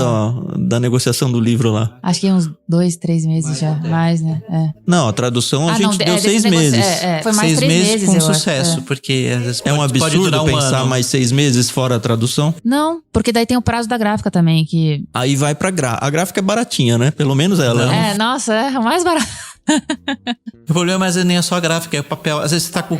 da negociação do livro lá? Acho que uns 2, 3 meses já. Mais, né? Não, a tradução a gente deu 6 meses. Foi mais 6 3 meses com sucesso, porque às vezes é um absurdo pensar mais 6 meses fora a tradução? Não, porque daí tem o prazo da gráfica também, que... Aí vai pra a gráfica é baratinha, né? Pelo menos ela. Nossa, é o mais barato. O problema às vezes nem é só a gráfica, é o papel. Às vezes você tá com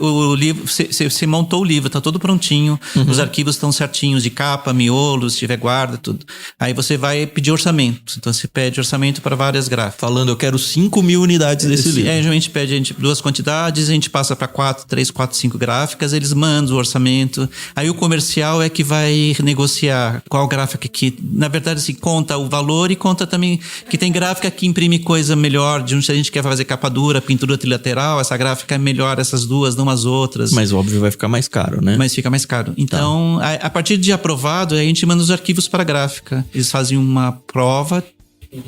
o livro, você montou o livro, tá todo prontinho, os arquivos estão certinhos de capa, miolo, se tiver guarda, tudo. Aí você vai pedir orçamento. Então você pede orçamento para várias gráficas. Falando, eu quero 5.000 unidades desse livro. Aí a gente pede duas quantidades, a gente passa para 3, 4, 5 gráficas, eles mandam o orçamento. Aí o comercial é que vai negociar qual gráfica que, na verdade, assim, conta o valor e conta também que tem gráfica que imprime coisa melhor. Se a gente quer fazer capa dura, pintura trilateral, essa gráfica é melhor essas duas, não as outras. Mas óbvio vai ficar mais caro, né? Mas fica mais caro. Então, a partir de aprovado, a gente manda os arquivos para a gráfica. Eles fazem uma prova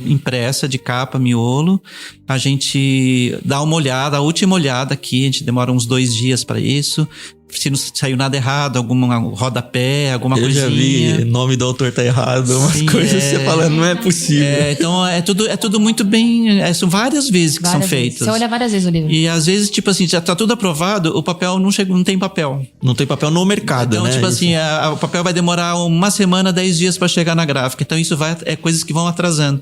impressa de capa, miolo. A gente dá uma olhada, a última olhada aqui, a gente demora uns 2 dias para isso. Se não saiu nada errado, alguma rodapé, alguma coisinha. Eu já vi, nome do autor tá errado, umas coisas você fala, não é possível. Então é tudo muito bem, são várias vezes que são feitas. Você olha várias vezes o livro. E às vezes, tipo assim, já tá tudo aprovado, o papel não tem papel. Não tem papel no mercado, então, né? Então, tipo assim, o papel vai demorar 1 semana, 10 dias para chegar na gráfica. Então isso é coisas que vão atrasando.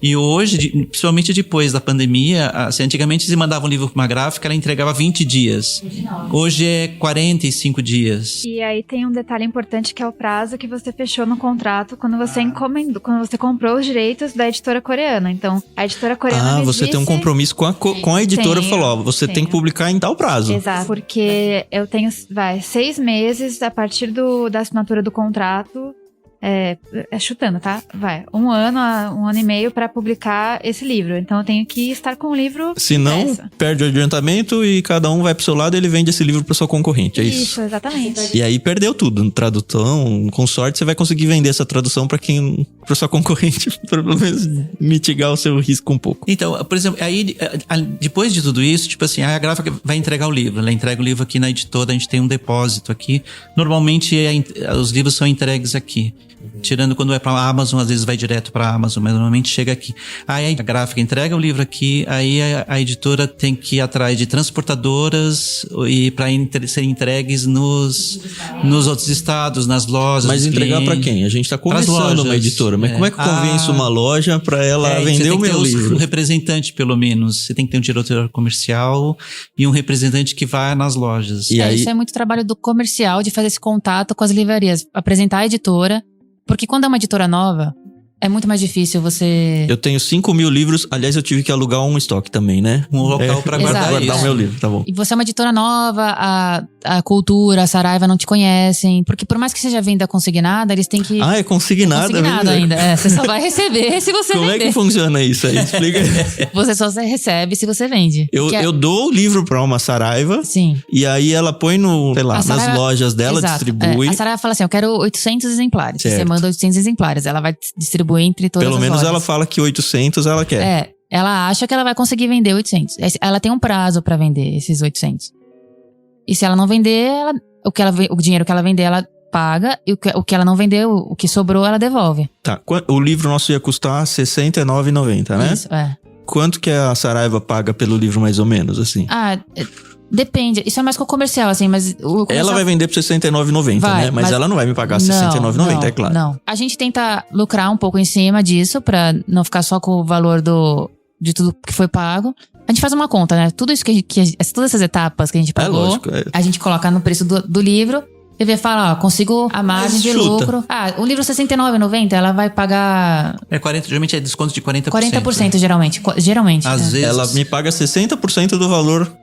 E hoje, principalmente depois da pandemia, assim, antigamente se mandava um livro pra uma gráfica, ela entregava 20 dias. Hoje é 45 dias. E aí tem um detalhe importante que é o prazo que você fechou no contrato quando você encomendou, quando você comprou os direitos da editora coreana. Então, a editora coreana você tem um compromisso com a editora, falou, ó, você tem que publicar em tal prazo. Exato, porque eu tenho, 6 meses a partir da assinatura do contrato. Chutando, tá? 1 ano, 1 ano e meio pra publicar esse livro. Então eu tenho que estar com o livro. Senão, perde o adiantamento e cada um vai pro seu lado e ele vende esse livro pro seu concorrente. É isso? Isso, exatamente. E aí perdeu tudo. Tradução, com sorte, você vai conseguir vender essa tradução pro seu concorrente, pelo menos mitigar o seu risco um pouco. Então, por exemplo, aí depois de tudo isso, tipo assim, a gráfica vai entregar o livro. Ela entrega o livro aqui na editora, a gente tem um depósito aqui. Normalmente os livros são entregues aqui. Tirando quando é pra Amazon, às vezes vai direto pra Amazon, mas normalmente chega aqui. Aí a gráfica entrega o livro aqui, aí a editora tem que ir atrás de transportadoras e pra serem entregues nos outros estados, nas lojas. Mas entregar pra quem? A gente tá começando uma editora, mas como é que eu convenço uma loja pra ela vender o meu livro? Você tem que ter um representante, pelo menos. Você tem que ter um diretor comercial e um representante que vai nas lojas. E aí... Isso é muito trabalho do comercial, de fazer esse contato com as livrarias, apresentar a editora. Porque quando é uma editora nova, é muito mais difícil você... Eu tenho 5.000 livros. Aliás, eu tive que alugar um estoque também, né? Um local pra guardar o meu livro, tá bom. E você é uma editora nova, a Cultura, a Saraiva não te conhecem. Porque por mais que seja venda consignada, eles têm que... É consignada? Consignado ainda. Você só vai receber se você vender. Como é que funciona isso aí? Explica. Você só recebe se você vende. Eu dou o livro pra uma Saraiva. Sim. E aí ela põe Saraiva, nas lojas dela, distribui. A Saraiva fala assim, eu quero 800 exemplares. Certo. Você manda 800 exemplares. Ela vai distribuir entre todas as lojas. Pelo menos ela fala que 800 ela quer. Ela acha que ela vai conseguir vender 800. Ela tem um prazo pra vender esses 800. E se ela não vender, o dinheiro que ela vender, ela paga. E o que ela não vendeu, o que sobrou, ela devolve. Tá. O livro nosso ia custar R$ 69,90, né? Isso, Quanto que a Saraiva paga pelo livro, mais ou menos, assim? Depende. Isso é mais com o comercial, assim, mas... Ela vai vender por R$ 69,90, né? Mas ela não vai me pagar R$ 69,90, é claro. Não. A gente tenta lucrar um pouco em cima disso, pra não ficar só com o valor de tudo que foi pago. A gente faz uma conta, né? Tudo isso todas essas etapas que a gente pagou, lógico, a gente coloca no preço do livro. E fala, consigo a margem de lucro. O livro R$69,90, ela vai pagar... Geralmente é desconto de 40%. 40%, geralmente. Às vezes. Ela me paga 60% do valor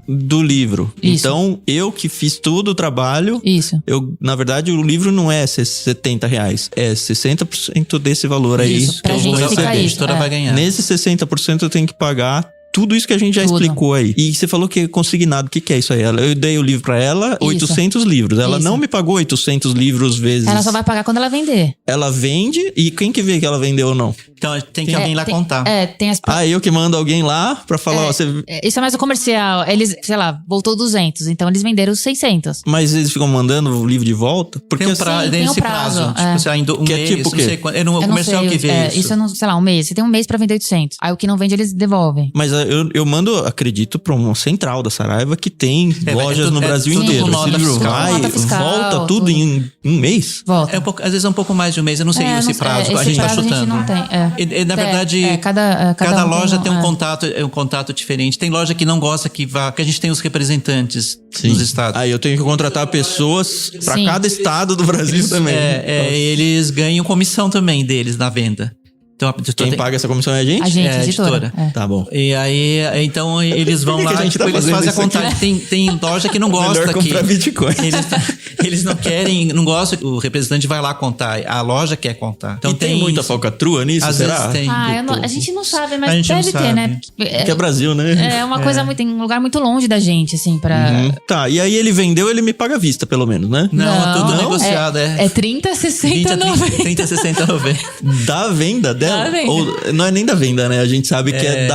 do livro. Isso. Então, eu que fiz todo o trabalho... Isso. Na verdade, o livro não é R$70. É 60% desse valor aí. Isso, pra gente ficar a editora vai ganhar. Nesse 60% eu tenho que pagar... Tudo isso que a gente já explicou aí. E você falou que é consignado. O que é isso aí? Eu dei o livro pra ela, 800 livros. Ela não me pagou 800 livros vezes... Ela só vai pagar quando ela vender. Ela vende e quem que vê que ela vendeu ou não? Então tem que alguém lá contar. Tem as... eu que mando alguém lá pra falar... Isso é mais o comercial. Eles, sei lá, voltou 200. Então eles venderam os 600. Mas eles ficam mandando o livro de volta? Porque tem um prazo. Tipo, sei lá, um que mês, é tipo o quê? O comercial que vê isso. Isso eu não, sei lá, um mês. Você tem um mês pra vender 800. Aí o que não vende, eles devolvem. Mas eu mando, acredito, pra uma central da Saraiva que tem lojas no Brasil inteiro. Esse livro volta tudo em um mês? Volta. Às vezes é um pouco mais de um mês, eu não sei esse prazo, a gente tá chutando. A gente não tem. Na verdade, cada loja tem um contato diferente. Tem loja que não gosta que a gente tem os representantes dos estados. Aí eu tenho que contratar pessoas pra cada estado do Brasil também. Eles ganham comissão também deles na venda. Então, quem paga essa comissão é a gente? A gente, a editora. Tá bom. E aí, então, eles vão lá e eles fazem a contagem. Tem loja que não gosta. Melhor comprar Bitcoin. Eles não querem, não gostam. O representante vai lá contar. A loja quer contar. Então, tem muita falcatrua nisso, às será? Vezes tem. A gente não sabe, mas deve ter, né? Porque é Brasil, né? É uma coisa muito... Tem um lugar muito longe da gente, assim, pra... Tá, e aí ele vendeu, ele me paga à vista, pelo menos, né? Não, tudo negociado, É 30, 60, 90. 30, 60, 90. Da venda dela? Da venda. Ou, não é nem da venda, né? A gente sabe que é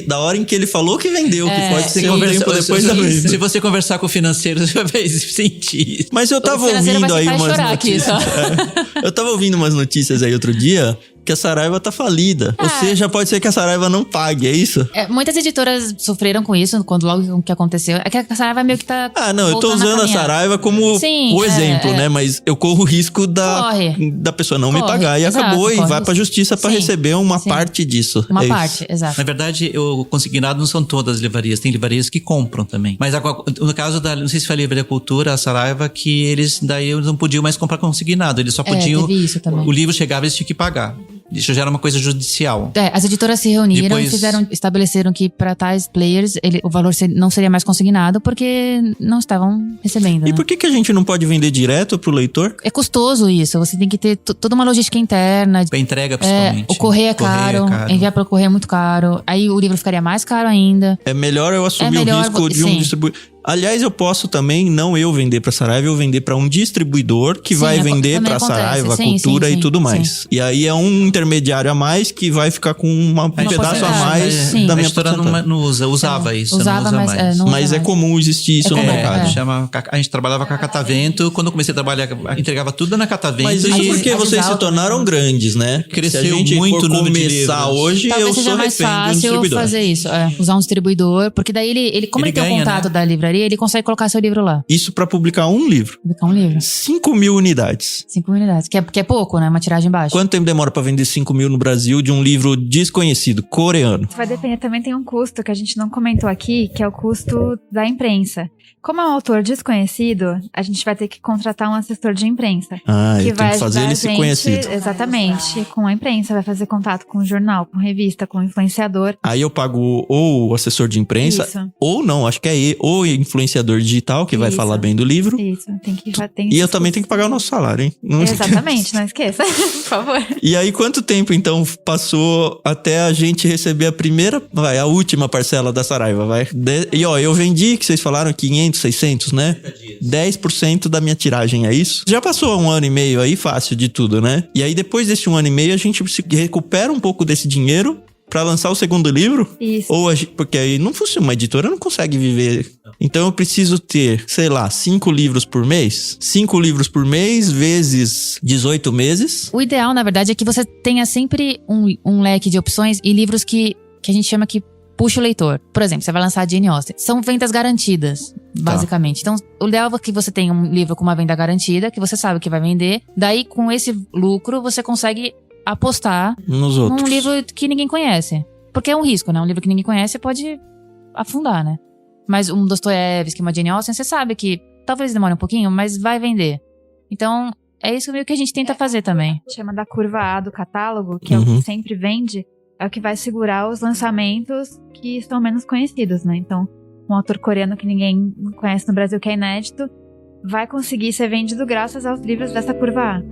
da hora em que ele falou que vendeu, que pode ser um tempo depois da venda. Se você conversar com o financeiro, você vai sentir. Mas eu tava ouvindo aí umas notícias. Eu tava ouvindo umas notícias aí outro dia que a Saraiva tá falida. Ou seja, pode ser que a Saraiva não pague, é isso? Muitas editoras sofreram com isso, logo que aconteceu. É que a Saraiva meio que tá... não, eu tô usando a Saraiva como o exemplo, né? Mas eu corro o risco da pessoa não me pagar. E acabou, e vai pra justiça pra receber uma parte disso. Uma parte, exato. Na verdade, o consignado não são todas as livrarias. Tem livrarias que compram também. Mas no caso não sei se foi a Livraria Cultura, a Saraiva, que eles não podiam mais comprar consignado. Eles só podiam... teve isso também. O livro chegava e eles tinham que pagar. Isso já era uma coisa judicial. As editoras se reuniram e estabeleceram que para tais players o valor não seria mais consignado porque não estavam recebendo. E por que a gente não pode vender direto pro leitor? É custoso isso. Você tem que ter toda uma logística interna. A entrega, principalmente. O correio é caro. Enviar pelo correio é muito caro. Aí o livro ficaria mais caro ainda. É melhor eu assumir o risco de um distribuidor. Aliás, eu posso também não eu vender pra Saraiva, eu vender pra um distribuidor que vai vender pra Saraiva, Cultura e tudo mais. E aí é um intermediário a mais que vai ficar com um pedaço a mais da minha porcentagem. Não usava isso, usava, não usa mais. Mas é comum existir isso no mercado. A gente trabalhava com a Catavento. Quando eu comecei a trabalhar, entregava tudo na Catavento. Mas isso porque vocês se tornaram grandes, né? Cresceu se a gente muito for começar hoje, talvez eu sou refém de um distribuidor. Fazer isso, usar um distribuidor, porque daí ele como ele tem o contato da livraria, ele consegue colocar seu livro lá. Isso pra publicar um livro. 5.000 unidades. 5.000 unidades, que é pouco, né? Uma tiragem baixa. Quanto tempo demora pra vender 5.000 no Brasil de um livro desconhecido, coreano? Vai depender, também tem um custo que a gente não comentou aqui, que é o custo da imprensa. Como é um autor desconhecido, a gente vai ter que contratar um assessor de imprensa. Que vai fazer ele ser conhecido. Exatamente, com a imprensa, vai fazer contato com o jornal, com revista, com o influenciador. Aí eu pago ou o assessor de imprensa, ou não, acho que é ou influenciador digital, que vai falar bem do livro. Isso, e eu também tenho que pagar o nosso salário, hein? Exatamente, não esqueça, por favor. E aí, quanto tempo, então, passou até a gente receber a última parcela da Saraiva, vai? E ó, eu vendi, que vocês falaram, 500, 600, né? 10% da minha tiragem, é isso? Já passou 1 ano e meio aí, fácil de tudo, né? E aí, depois desse 1 ano e meio, a gente recupera um pouco desse dinheiro pra lançar o segundo livro? Isso. Porque aí não funciona, uma editora não consegue viver. Então eu preciso ter, sei lá, 5 livros por mês? 5 livros por mês vezes 18 meses? O ideal, na verdade, é que você tenha sempre um leque de opções e livros que a gente chama que puxa o leitor. Por exemplo, você vai lançar a Jane Austen. São vendas garantidas, basicamente. Então, o ideal é que você tenha um livro com uma venda garantida, que você sabe que vai vender. Daí, com esse lucro, você consegue apostar nos outros. Num livro que ninguém conhece. Porque é um risco, né? Um livro que ninguém conhece pode afundar, né? Mas um Dostoiévski, uma Jane Austen, você sabe que talvez demore um pouquinho, mas vai vender. Então, é isso meio que a gente tenta fazer também. Chama da curva A do catálogo, que é o que sempre vende, é o que vai segurar os lançamentos que estão menos conhecidos, né? Então, um autor coreano que ninguém conhece no Brasil, que é inédito, vai conseguir ser vendido graças aos livros dessa curva A.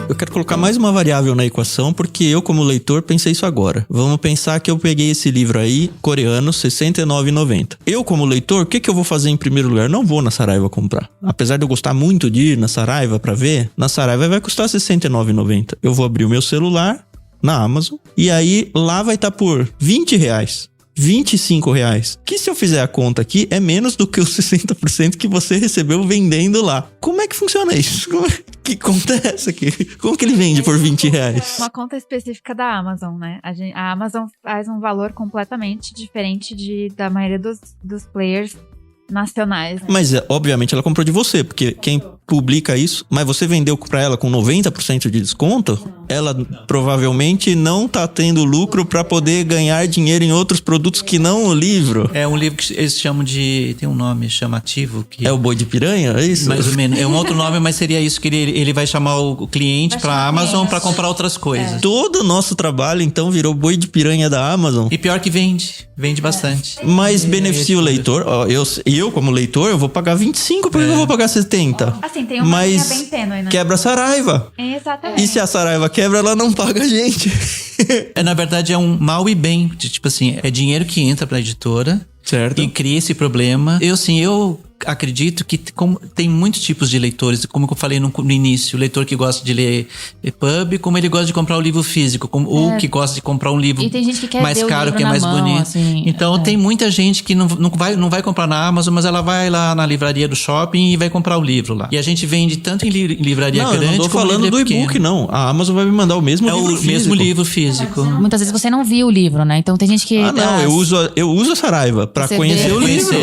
Eu quero colocar mais uma variável na equação, porque eu, como leitor, pensei isso agora. Vamos pensar que eu peguei esse livro aí, coreano, R$ 69,90. Eu, como leitor, o que eu vou fazer em primeiro lugar? Não vou na Saraiva comprar. Apesar de eu gostar muito de ir na Saraiva pra ver, na Saraiva vai custar R$ 69,90. Eu vou abrir o meu celular, na Amazon. E aí lá vai estar por R$20, R$25. Que se eu fizer a conta aqui, é menos do que os 60% que você recebeu vendendo lá. Como é que funciona isso? Que conta é essa aqui? Como que ele vende por R$20? Uma conta específica da Amazon, né? A Amazon faz um valor completamente diferente da maioria dos players nacionais. Né? Mas, obviamente, ela comprou de você, porque quem publica isso... Mas você vendeu pra ela com 90% de desconto? Ela provavelmente não tá tendo lucro pra poder ganhar dinheiro em outros produtos que não o livro. É um livro que eles chamam de... Tem um nome chamativo. Que é o Boi de Piranha? É isso? Mais ou menos. É um outro nome, mas seria isso, que ele vai chamar o cliente pra Amazon pra comprar outras coisas. Todo o nosso trabalho, então, virou Boi de Piranha da Amazon. E pior que vende bastante. Mas beneficia o leitor. Eu, como leitor, eu vou pagar 25, por que eu vou pagar 70? Assim, tem uma linha bem tênue, né? Quebra a Saraiva. Exatamente. E se a Saraiva quebra, ela não paga a gente. Na verdade, é um mal e bem. Tipo assim, é dinheiro que entra pra editora. Certo. E cria esse problema. Eu acredito que como tem muitos tipos de leitores, como eu falei no início, o leitor que gosta de ler EPUB, como ele gosta de comprar o livro físico, como o que gosta de comprar um livro tem gente que quer mais caro, que é mais bonito. Assim, então tem muita gente que não vai comprar na Amazon, mas ela vai lá na livraria do shopping e vai comprar o livro lá. E a gente vende tanto em livraria grande, eu não tô falando do e-book, não. A Amazon vai me mandar o mesmo livro físico. Mesmo livro físico. Muitas vezes você não viu o livro, né? Então tem gente que... eu uso a Saraiva pra conhecer o livro.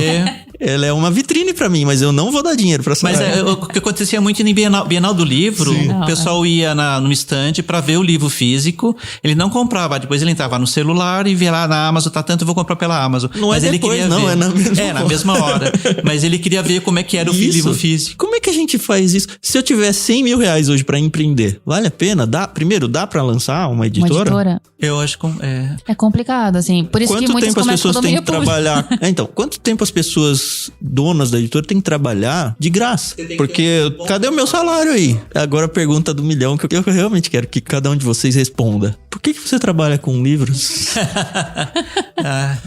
Ela é uma vitrine pra mim, mas eu não vou dar dinheiro pra Saraiva. Mas o que acontecia muito em Bienal do Livro, o pessoal ia no estande pra ver o livro físico, ele não comprava, depois ele entrava no celular e via lá na Amazon, tá tanto, eu vou comprar pela Amazon. Não mas é ele depois, queria não, ver. é na mesma hora. Na mesma hora. Mas ele queria ver como é que era o livro físico. Como é que a gente faz isso? Se eu tiver R$100 mil hoje pra empreender, vale a pena? Primeiro, dá pra lançar uma editora? Uma editora? Eu acho que é complicado, assim. Por isso que muitas tempo as pessoas têm que público. trabalhar? Então, quanto tempo as pessoas donas da editora têm que trabalhar de graça? Porque cadê o meu salário aí? Agora a pergunta do milhão que eu realmente quero que cada um de vocês responda. Por que você trabalha com livros?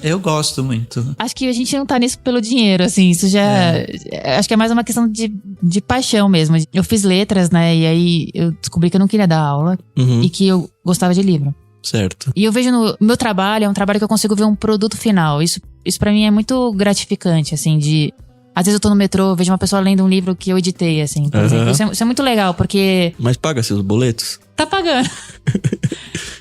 Eu gosto muito. Acho que a gente não tá nisso pelo dinheiro, assim. Isso já... Acho que é mais uma questão de paixão mesmo. Eu fiz letras, né? E aí eu descobri que eu não queria dar aula. E que eu gostava de livro. Certo. E eu vejo no meu trabalho, é um trabalho que eu consigo ver um produto final. Isso pra mim é muito gratificante, assim, às vezes eu tô no metrô, vejo uma pessoa lendo um livro que eu editei, assim, por exemplo. Isso é muito legal, porque... Mas paga seus boletos? Tá pagando.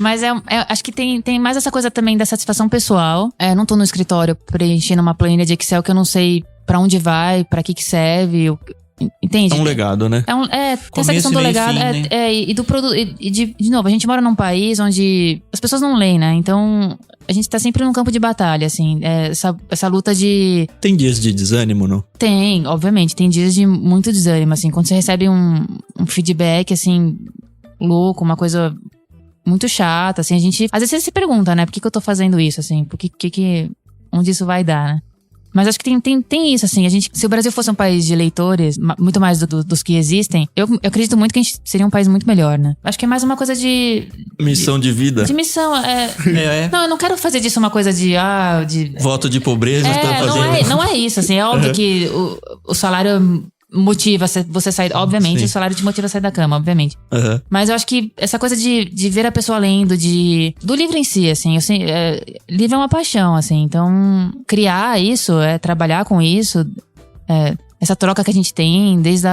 Mas acho que tem mais essa coisa também da satisfação pessoal. Não tô no escritório preenchendo uma planilha de Excel que eu não sei pra onde vai, pra que serve... Entende? É um legado, né? Tem essa questão do legado. Fim, né? E do produto. E de novo, a gente mora num país onde as pessoas não leem, né? Então, a gente tá sempre num campo de batalha, assim. Essa luta de... Tem dias de desânimo, não? Tem, obviamente. Tem dias de muito desânimo, assim. Quando você recebe um feedback, assim, louco, uma coisa muito chata, assim. A gente... Às vezes você se pergunta, né? Por que eu tô fazendo isso, assim? Onde isso vai dar, né? Mas acho que tem isso, assim, se o Brasil fosse um país de leitores, muito mais dos que existem, eu acredito muito que a gente seria um país muito melhor, né? Acho que é mais uma coisa de... Missão de vida. De missão, Não, eu não quero fazer disso uma coisa de... Voto de pobreza, tá fazendo... Não é isso, assim, é óbvio que o salário... motiva você sair, obviamente, o salário te motiva a sair da cama, obviamente. Mas eu acho que essa coisa de ver a pessoa lendo, do livro em si, assim, livro é uma paixão, assim, então criar isso, trabalhar com isso, essa troca que a gente tem, desde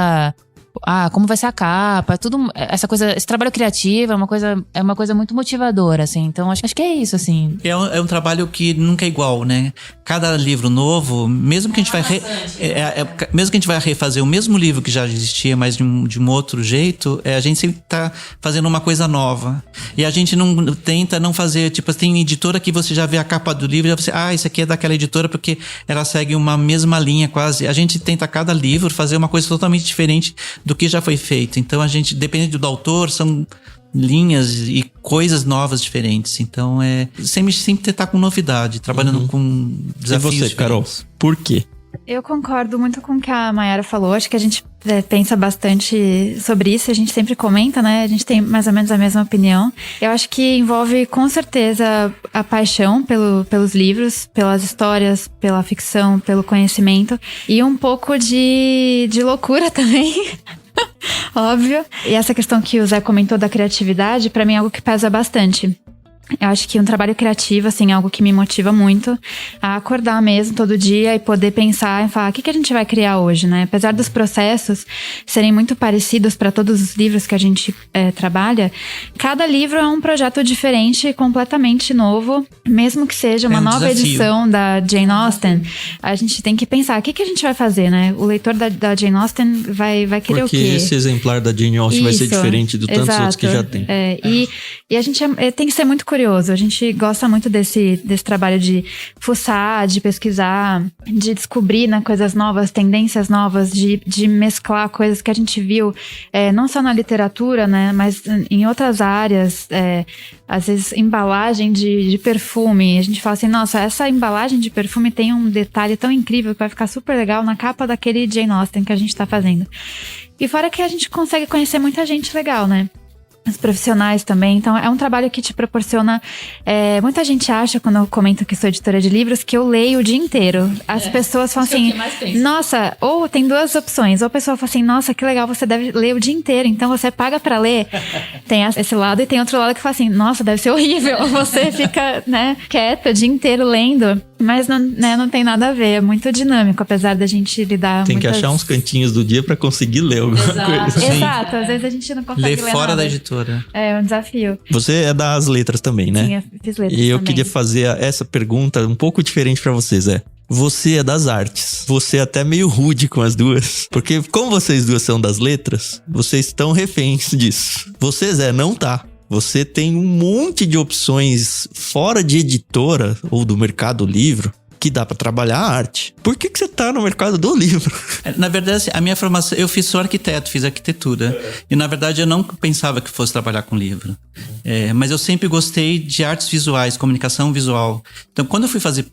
como vai ser a capa, tudo, esse trabalho criativo é uma coisa muito motivadora, assim, então acho que é isso, assim. É um trabalho que nunca é igual, né? Cada livro novo, mesmo que a gente vai refazer o mesmo livro que já existia, mas de um outro jeito, a gente sempre tá fazendo uma coisa nova. E a gente tenta não fazer, tipo, tem editora que você já vê a capa do livro e você, isso aqui é daquela editora porque ela segue uma mesma linha quase. A gente tenta cada livro fazer uma coisa totalmente diferente do que já foi feito. Então a gente, dependendo do autor, são linhas e coisas novas diferentes. Então sempre tentar com novidade, trabalhando com desafios. E você, diferentes. Carol, por quê? Eu concordo muito com o que a Mayara falou. Acho que a gente pensa bastante sobre isso. A gente sempre comenta, né? A gente tem mais ou menos a mesma opinião. Eu acho que envolve, com certeza, a paixão pelos livros, pelas histórias, pela ficção, pelo conhecimento. E um pouco de loucura também. Óbvio. E essa questão que o Zé comentou da criatividade, pra mim é algo que pesa bastante. Eu acho que um trabalho criativo, assim, é algo que me motiva muito a acordar mesmo todo dia e poder pensar e falar, o que a gente vai criar hoje, né? Apesar dos processos serem muito parecidos para todos os livros que a gente trabalha, cada livro é um projeto diferente, completamente novo. Mesmo que seja uma nova edição da Jane Austen, a gente tem que pensar, o que a gente vai fazer, né? O leitor da Jane Austen vai querer o quê? Porque esse exemplar da Jane Austen vai ser diferente do tantos outros que já tem. E a gente tem que ser muito curioso. A gente gosta muito desse trabalho de fuçar, de pesquisar, de descobrir, né, coisas novas, tendências novas, de mesclar coisas que a gente viu, não só na literatura, né, mas em outras áreas, às vezes embalagem de perfume. A gente fala assim, nossa, essa embalagem de perfume tem um detalhe tão incrível que vai ficar super legal na capa daquele Jane Austen que a gente tá fazendo. E fora que a gente consegue conhecer muita gente legal, né? Os profissionais também. Então, é um trabalho que te proporciona... muita gente acha, quando eu comento que sou editora de livros, que eu leio o dia inteiro. As pessoas falam assim... Nossa, ou tem duas opções. Ou a pessoa fala assim, nossa, que legal, você deve ler o dia inteiro. Então, você paga pra ler. Tem esse lado. E tem outro lado que fala assim, nossa, deve ser horrível. Você fica, né, quieta o dia inteiro lendo. Mas não tem nada a ver. É muito dinâmico, apesar da gente lidar... Tem que achar uns cantinhos do dia pra conseguir ler alguma coisa. Exato. Às vezes a gente não consegue ler fora nada. Da editora. É um desafio. Você é das letras também, né? Sim, eu fiz letras E eu também. queria fazer essa pergunta um pouco diferente pra vocês, Você é das artes. Você é até meio rude com as duas. Porque como vocês duas são das letras, vocês estão reféns disso. Você, Zé, não tá. Você tem um monte de opções fora de editora ou do mercado livro que dá pra trabalhar a arte. Por que você tá no mercado do livro? Na verdade, a minha formação... Eu sou arquiteto, fiz arquitetura. E, na verdade, eu não pensava que fosse trabalhar com livro. Mas eu sempre gostei de artes visuais, comunicação visual. Então, quando eu fui fazer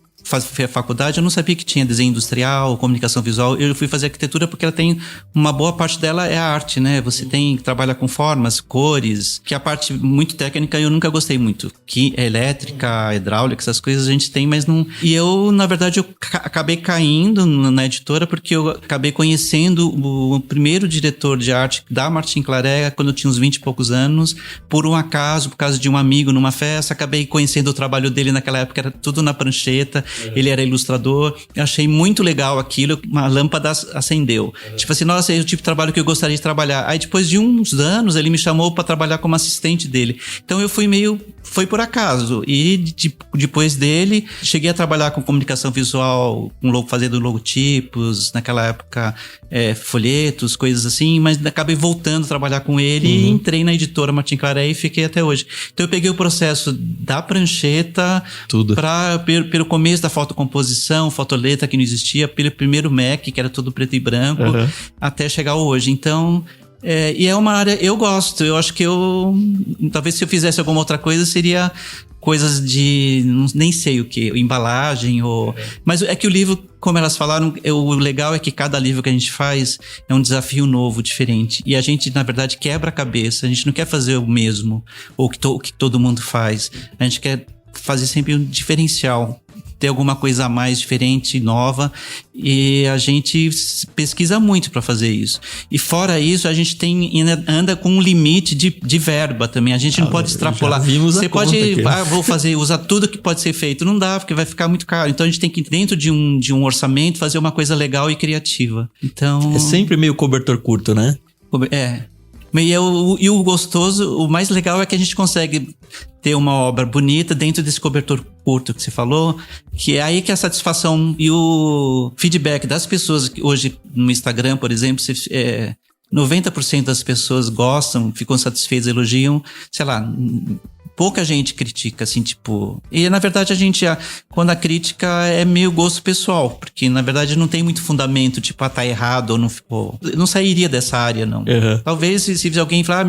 faculdade, eu não sabia que tinha desenho industrial, comunicação visual. Eu fui fazer arquitetura porque ela tem... Uma boa parte dela é a arte, né? Você trabalha com formas, cores, que a parte muito técnica eu nunca gostei muito. Que é elétrica, hidráulica, essas coisas a gente tem, mas não... E eu, na verdade, acabei caindo na editora porque eu acabei conhecendo o primeiro diretor de arte da Martin Claret quando eu tinha uns 20 e poucos anos. Por um acaso, por causa de um amigo numa festa, acabei conhecendo o trabalho dele naquela época, era tudo na prancheta. Ele era ilustrador, eu achei muito legal aquilo, uma lâmpada acendeu. Tipo assim, nossa, é o tipo de trabalho que eu gostaria de trabalhar. Aí depois de uns anos, ele me chamou para trabalhar como assistente dele. Então eu fui foi por acaso. E depois dele, cheguei a trabalhar com comunicação visual, fazendo logotipos, naquela época, folhetos, coisas assim, mas acabei voltando a trabalhar com ele e entrei na editora Martin Claret e fiquei até hoje. Então eu peguei o processo da prancheta, tudo, pelo começo da fotocomposição, fotoleta que não existia, pelo primeiro Mac, que era todo preto e branco, até chegar hoje. Então... e é uma área, eu gosto, eu acho que talvez se eu fizesse alguma outra coisa seria coisas de, nem sei o que, embalagem mas é que o livro, como elas falaram, o legal é que cada livro que a gente faz é um desafio novo, diferente, e a gente na verdade quebra a cabeça, a gente não quer fazer o mesmo, ou o que todo mundo faz, a gente quer fazer sempre um diferencial, ter alguma coisa a mais diferente, nova, e a gente pesquisa muito para fazer isso. E fora isso, a gente anda com um limite de verba também, a gente não pode extrapolar. Você pode, usar tudo que pode ser feito, não dá, porque vai ficar muito caro. Então a gente tem que, dentro de um orçamento, fazer uma coisa legal e criativa. Então... É sempre meio cobertor curto, né? E o gostoso, o mais legal é que a gente consegue ter uma obra bonita dentro desse cobertor curto que você falou, que é aí que a satisfação e o feedback das pessoas que hoje no Instagram, por exemplo, 90% das pessoas gostam, ficam satisfeitas, elogiam, sei lá... Pouca gente critica, assim, tipo... E, na verdade, quando a crítica é meio gosto pessoal, porque, na verdade, não tem muito fundamento, tipo, tá errado ou não ficou... Eu não sairia dessa área, não. Talvez, se alguém falar,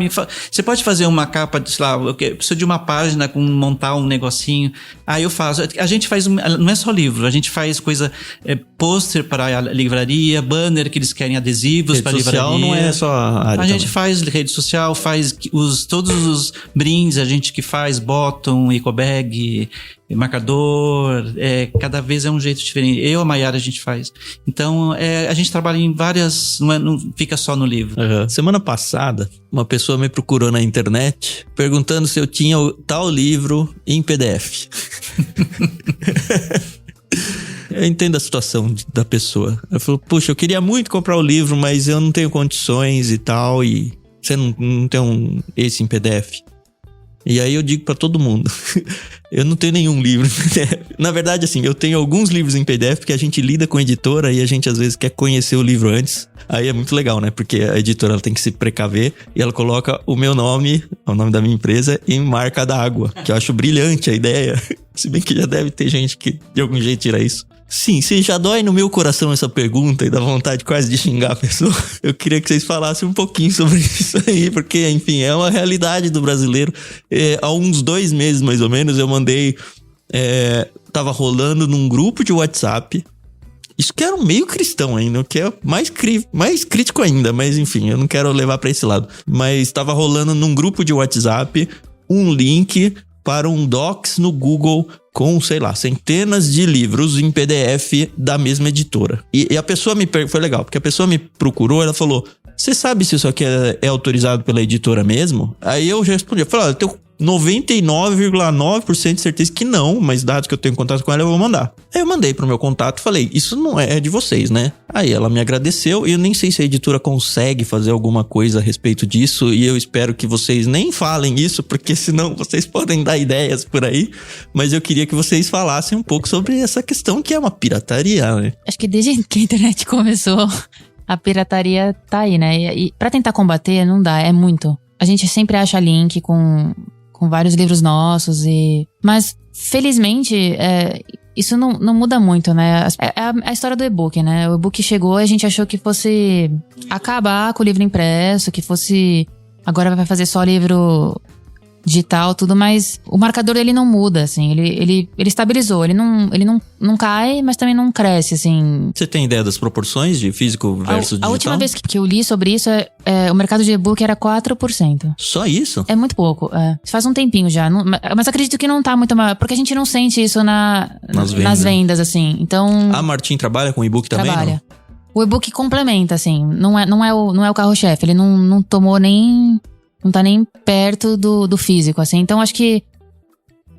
você pode fazer uma capa, sei lá, eu preciso de uma página com montar um negocinho. Aí eu faço. A gente faz, não é só livro, a gente faz coisa, pôster para a livraria, banner que eles querem, adesivos para a livraria. Rede social não é só a área. A gente faz rede social, faz todos os brindes, a gente que faz faz bottom, eco bag, marcador, cada vez é um jeito diferente. Eu e a Mayara a gente faz. Então, a gente trabalha em várias, não fica só no livro. Semana passada, uma pessoa me procurou na internet perguntando se eu tinha tal livro em PDF. Eu entendo a situação da pessoa. Ela falou, puxa, eu queria muito comprar o livro, mas eu não tenho condições e tal, e você não tem esse em PDF? E aí eu digo pra todo mundo, eu não tenho nenhum livro em PDF. Na verdade, assim, eu tenho alguns livros em PDF, porque a gente lida com a editora e a gente às vezes quer conhecer o livro antes. Aí é muito legal, né? Porque a editora ela tem que se precaver e ela coloca o meu nome, o nome da minha empresa, em marca d'água, que eu acho brilhante a ideia. Se bem que já deve ter gente que de algum jeito tira isso. Sim, se já dói no meu coração essa pergunta e dá vontade quase de xingar a pessoa, eu queria que vocês falassem um pouquinho sobre isso aí, porque, enfim, é uma realidade do brasileiro. Há uns 2 meses, mais ou menos, eu mandei... tava rolando num grupo de WhatsApp. Isso que era um meio cristão ainda, o que é mais crítico ainda, mas enfim, eu não quero levar pra esse lado. Mas tava rolando num grupo de WhatsApp um link para um Docs no Google com, sei lá, centenas de livros em PDF da mesma editora. E a pessoa foi legal, porque a pessoa me procurou, ela falou, você sabe se isso aqui é autorizado pela editora mesmo? Aí eu já respondi, eu falei, eu tenho 99,9% de certeza que não, mas dados que eu tenho em contato com ela eu vou mandar. Aí eu mandei pro meu contato e falei, isso não é de vocês, né? Aí ela me agradeceu e eu nem sei se a editora consegue fazer alguma coisa a respeito disso e eu espero que vocês nem falem isso, porque senão vocês podem dar ideias por aí, mas eu queria que vocês falassem um pouco sobre essa questão que é uma pirataria, né? Acho que desde que a internet começou, a pirataria tá aí, né? E pra tentar combater, não dá, é muito. A gente sempre acha link com vários livros nossos mas felizmente isso não muda muito, né? É a história do e-book, né? O e-book chegou e a gente achou que fosse acabar com o livro impresso, que fosse agora vai fazer só livro digital, tudo, mas o marcador ele não muda, assim, ele estabilizou, ele não cai, mas também não cresce, assim. Você tem ideia das proporções de físico versus digital? A última vez que eu li sobre isso, o mercado de e-book era 4%. Só isso? É muito pouco, faz um tempinho já, mas acredito que não tá muito mal, porque a gente não sente isso nas vendas, assim, então... A Martim trabalha com e-book também? Trabalha. Não? O e-book complementa, assim, não é o carro-chefe, ele não tomou nem... Não tá nem perto do físico, assim. Então, acho que...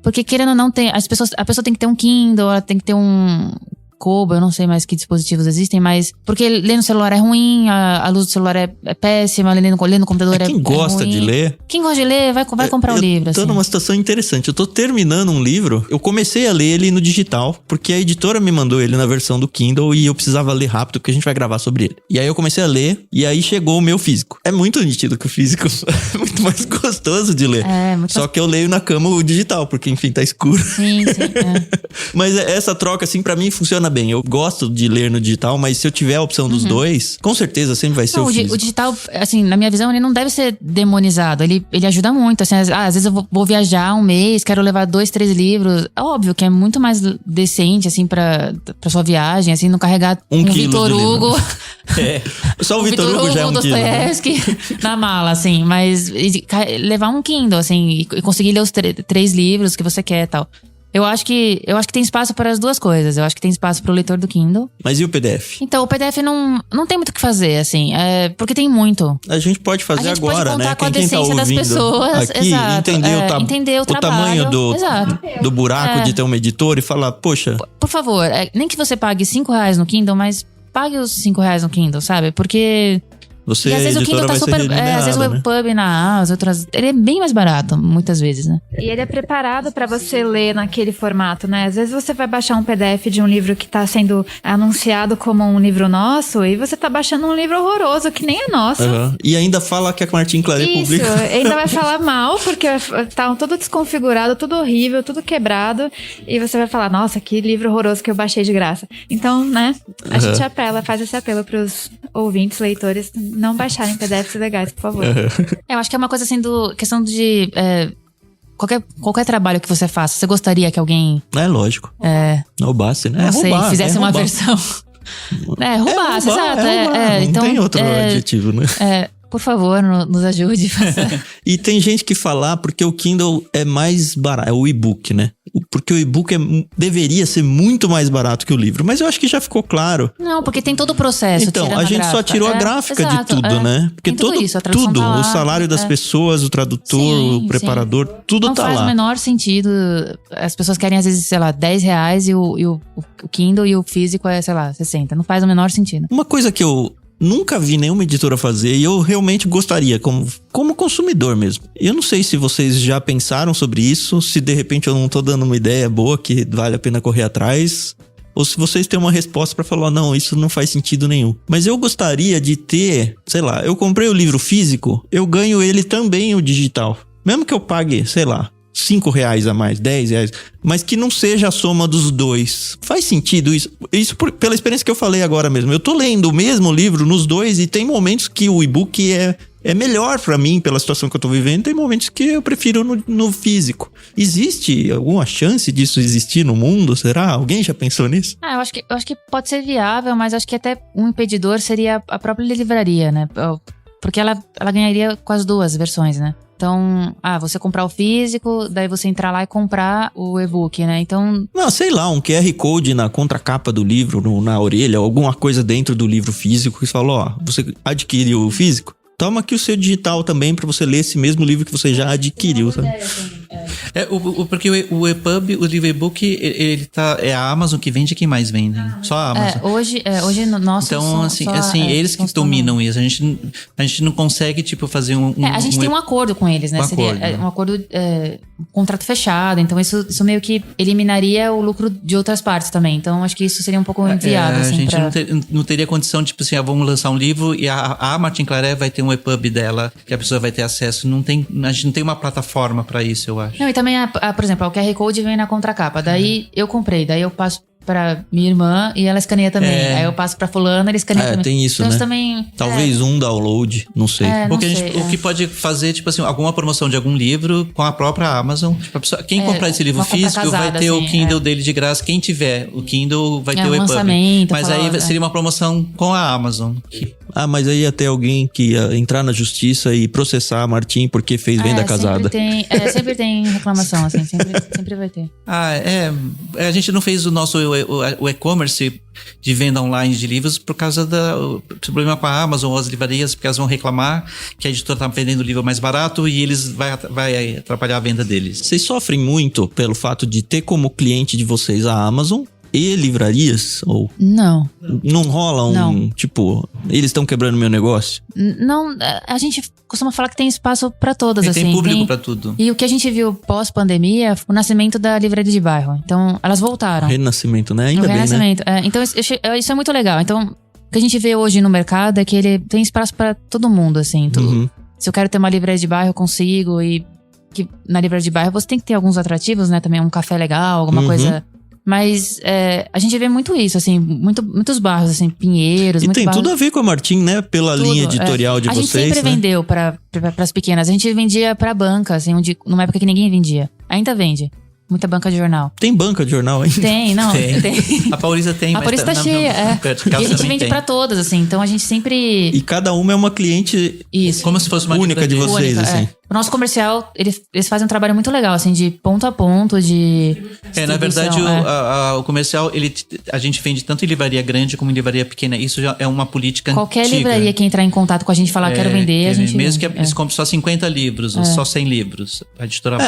Porque querendo ou não, a pessoa tem que ter um Kindle, ela tem que ter um Kobo, eu não sei mais que dispositivos existem, mas... Porque ler no celular é ruim, a luz do celular é péssima, ler no computador é ruim. Quem gosta de ler... Quem gosta de ler, vai comprar o livro, assim. Eu tô numa situação interessante. Eu tô terminando um livro, eu comecei a ler ele no digital, porque a editora me mandou ele na versão do Kindle e eu precisava ler rápido, porque a gente vai gravar sobre ele. E aí eu comecei a ler, e aí chegou o meu físico. É muito nítido que o físico é muito mais gostoso de ler. Só que eu leio na cama o digital, porque enfim, tá escuro. Sim. Mas essa troca, assim, pra mim funciona bem. Eu gosto de ler no digital, mas se eu tiver a opção dos dois, com certeza sempre vai ser o físico. O digital, assim, na minha visão, ele não deve ser demonizado. Ele ajuda muito, assim, às vezes eu vou viajar um mês, quero levar 2, 3 livros. É óbvio que é muito mais decente, assim, pra sua viagem, assim, não carregar um Vitor Hugo. Só o Vitor Hugo já é 1 quilo. Na mala, assim, mas levar um Kindle, assim, e conseguir ler os 3 livros que você quer e tal. Eu acho que tem espaço para as duas coisas. Eu acho que tem espaço para o leitor do Kindle. Mas e o PDF? Então, o PDF não tem muito o que fazer, assim. Porque tem muito. A gente pode fazer agora, pode né? Com a decência das pessoas. Aqui, exato, entender o tamanho do buraco de ter uma editora e falar, poxa... Por favor, nem que você pague R$5 no Kindle, mas pague os R$5 no Kindle, sabe? Porque... Você, e às vezes o Kindle tá super... às vezes o EPUB as outras... Ele é bem mais barato, muitas vezes, né? E ele é preparado pra você ler naquele formato, né? Às vezes você vai baixar um PDF de um livro que tá sendo anunciado como um livro nosso e você tá baixando um livro horroroso que nem é nosso. E ainda fala que a Martim Claret publica. Isso, ainda vai falar mal porque tá tudo desconfigurado, tudo horrível, tudo quebrado. E você vai falar, nossa, que livro horroroso que eu baixei de graça. Então, né? A gente faz esse apelo pros ouvintes, leitores... Não baixarem PDFs legais, por favor. Eu acho que é uma coisa assim questão de qualquer trabalho que você faça, você gostaria que alguém... Lógico. Roubasse, né? Não sei, fizesse uma versão. Roubasse, exato. Não então, tem outro adjetivo, né? por favor, nos ajude. E tem gente que fala, porque o Kindle é mais barato, é o e-book, né? Porque o e-book deveria ser muito mais barato que o livro. Mas eu acho que já ficou claro. Não, porque tem todo o processo. Então, a gente só tirou a gráfica de tudo, né? Porque tudo isso, tudo tá lá, o salário das pessoas, o tradutor, o preparador, tudo tá lá. Não faz o menor sentido. As pessoas querem, às vezes, sei lá, R$10 e o Kindle e o físico é, sei lá, 60. Não faz o menor sentido. Uma coisa que eu nunca vi nenhuma editora fazer e eu realmente gostaria, como consumidor mesmo. Eu não sei se vocês já pensaram sobre isso, se de repente eu não tô dando uma ideia boa que vale a pena correr atrás, ou se vocês têm uma resposta pra falar, não, isso não faz sentido nenhum. Mas eu gostaria de ter, sei lá, eu comprei o livro físico, eu ganho ele também o digital. Mesmo que eu pague, sei lá, R$5 a mais, R$10, mas que não seja a soma dos dois. Faz sentido isso? Isso pela experiência que eu falei agora mesmo. Eu tô lendo o mesmo livro nos dois e tem momentos que o e-book é melhor pra mim, pela situação que eu tô vivendo. Tem momentos que eu prefiro no físico. Existe alguma chance disso existir no mundo? Será? Alguém já pensou nisso? Eu acho que pode ser viável, mas acho que até um impedidor seria a própria livraria, né? Porque ela ganharia com as duas versões, né? Então, você comprar o físico, daí você entrar lá e comprar o e-book, né? Então... Não, sei lá, um QR Code na contracapa do livro, na orelha, alguma coisa dentro do livro físico que fala, você adquiriu o físico? Toma aqui o seu digital também pra você ler esse mesmo livro que você já adquiriu, sabe? Porque o EPUB, o livro e-book, ele tá... É a Amazon que vende, quem mais vende? Só a Amazon. Hoje nosso... Então, eles que dominam isso. A gente não consegue, tipo, fazer a gente tem um acordo com eles, né? Um acordo, um contrato fechado. Então, isso meio que eliminaria o lucro de outras partes também. Então, acho que isso seria um pouco inviável, assim, a gente não teria condição, tipo assim, vamos lançar um livro e a Martin Claret vai ter um EPUB dela, que a pessoa vai ter acesso. A gente não tem uma plataforma pra isso, eu acho. Não, e também, por exemplo, o QR Code vem na contracapa. Daí eu comprei, daí eu passo pra minha irmã e ela escaneia também. Aí eu passo pra fulana, ele escaneia também. Tem isso, então, né? Também, talvez um download, não sei. O que pode fazer, tipo assim, alguma promoção de algum livro com a própria Amazon. Tipo, a pessoa, quem comprar esse livro físico vai ter o Kindle dele de graça. Quem tiver o Kindle vai ter o EPUB. Mas aí seria uma promoção com a Amazon. Mas aí ia ter alguém que ia entrar na justiça e processar a Martin porque fez venda casada. Sempre tem reclamação, assim, sempre vai ter. A gente não fez o nosso o e-commerce de venda online de livros por causa do problema com a Amazon ou as livrarias, porque elas vão reclamar que a editora tá vendendo o livro mais barato e eles vai atrapalhar a venda deles. Vocês sofrem muito pelo fato de ter como cliente de vocês a Amazon e livrarias? Ou não rola tipo, eles estão quebrando meu negócio? Não, a gente costuma falar que tem espaço pra todas, assim. Tem público pra tudo. E o que a gente viu pós-pandemia, o nascimento da livraria de bairro. Então, elas voltaram. Renascimento, né? Ainda bem, né? Então, isso é muito legal. Então, o que a gente vê hoje no mercado é que ele tem espaço pra todo mundo, assim. Se eu quero ter uma livraria de bairro, eu consigo. E que na livraria de bairro você tem que ter alguns atrativos, né? Também um café legal, alguma coisa... Mas a gente vê muito isso, assim, muitos bairros, assim, Pinheiros. E tem tudo a ver com a Martin, né? Pela linha editorial de vocês. A gente sempre vendeu para as pequenas. A gente vendia pra banca, assim, numa época que ninguém vendia. Ainda vende. Muita banca de jornal. Tem banca de jornal ainda? Tem. A Paulista tem. A Paulista tá cheia, E a gente vende pra todas, assim. Então a gente sempre... E cada uma é uma cliente como se fosse uma única de vocês, assim. O nosso comercial, eles fazem um trabalho muito legal, assim, de ponto a ponto, de na verdade, o comercial, a gente vende tanto em livraria grande como em livraria pequena. Isso já é uma política Qualquer antiga. livraria que entrar em contato com a gente e falar, quero vender, a gente... Mesmo que eles comprem só 50 livros, ou só 100 livros. A editora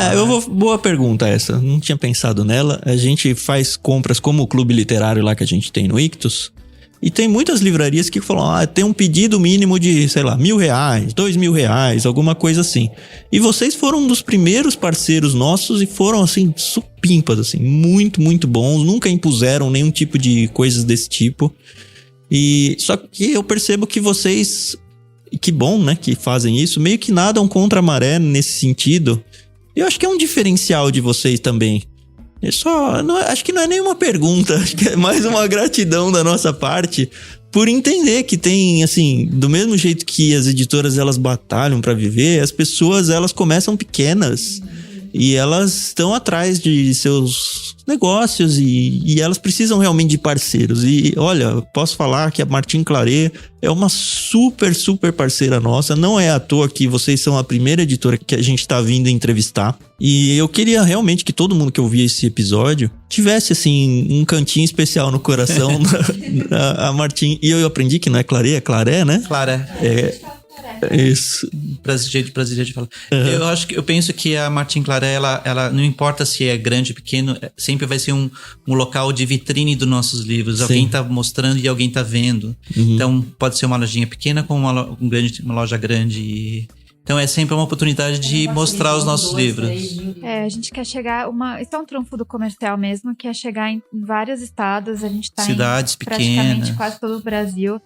boa pergunta essa. Não tinha pensado nela. A gente faz compras como o clube literário lá que a gente tem no Ictus. E tem muitas livrarias que falam, tem um pedido mínimo de, sei lá, R$1.000, R$2.000, alguma coisa assim. E vocês foram um dos primeiros parceiros nossos e foram, assim, supimpas, assim, muito, muito bons. Nunca impuseram nenhum tipo de coisas desse tipo. E só que eu percebo que vocês, que bom, né, que fazem isso, meio que nadam contra a maré nesse sentido. Eu acho que é um diferencial de vocês também. Acho que não é nenhuma pergunta, acho que é mais uma gratidão da nossa parte por entender que tem, assim, do mesmo jeito que as editoras elas batalham pra viver, as pessoas elas começam pequenas E elas estão atrás de seus negócios e elas precisam realmente de parceiros. E olha, posso falar que a Martin Claret é uma super, super parceira nossa. Não é à toa que vocês são a primeira editora que a gente está vindo entrevistar. E eu queria realmente que todo mundo que ouvia esse episódio tivesse, assim, um cantinho especial no coração a Martin. E eu aprendi que não é Claret, é Claret, né? Claret. Isso. Brasileiro de falar. Eu penso que a Martin Claret, ela não importa se é grande ou pequeno, sempre vai ser um local de vitrine dos nossos livros. Sim. Alguém tá mostrando e alguém tá vendo. Então, pode ser uma lojinha pequena como uma loja grande. Então, é sempre uma oportunidade de mostrar os nossos livros. A gente quer chegar... Isso é um trunfo do comercial mesmo, que é chegar em vários estados. A gente tá cidades em praticamente quase todo o Brasil.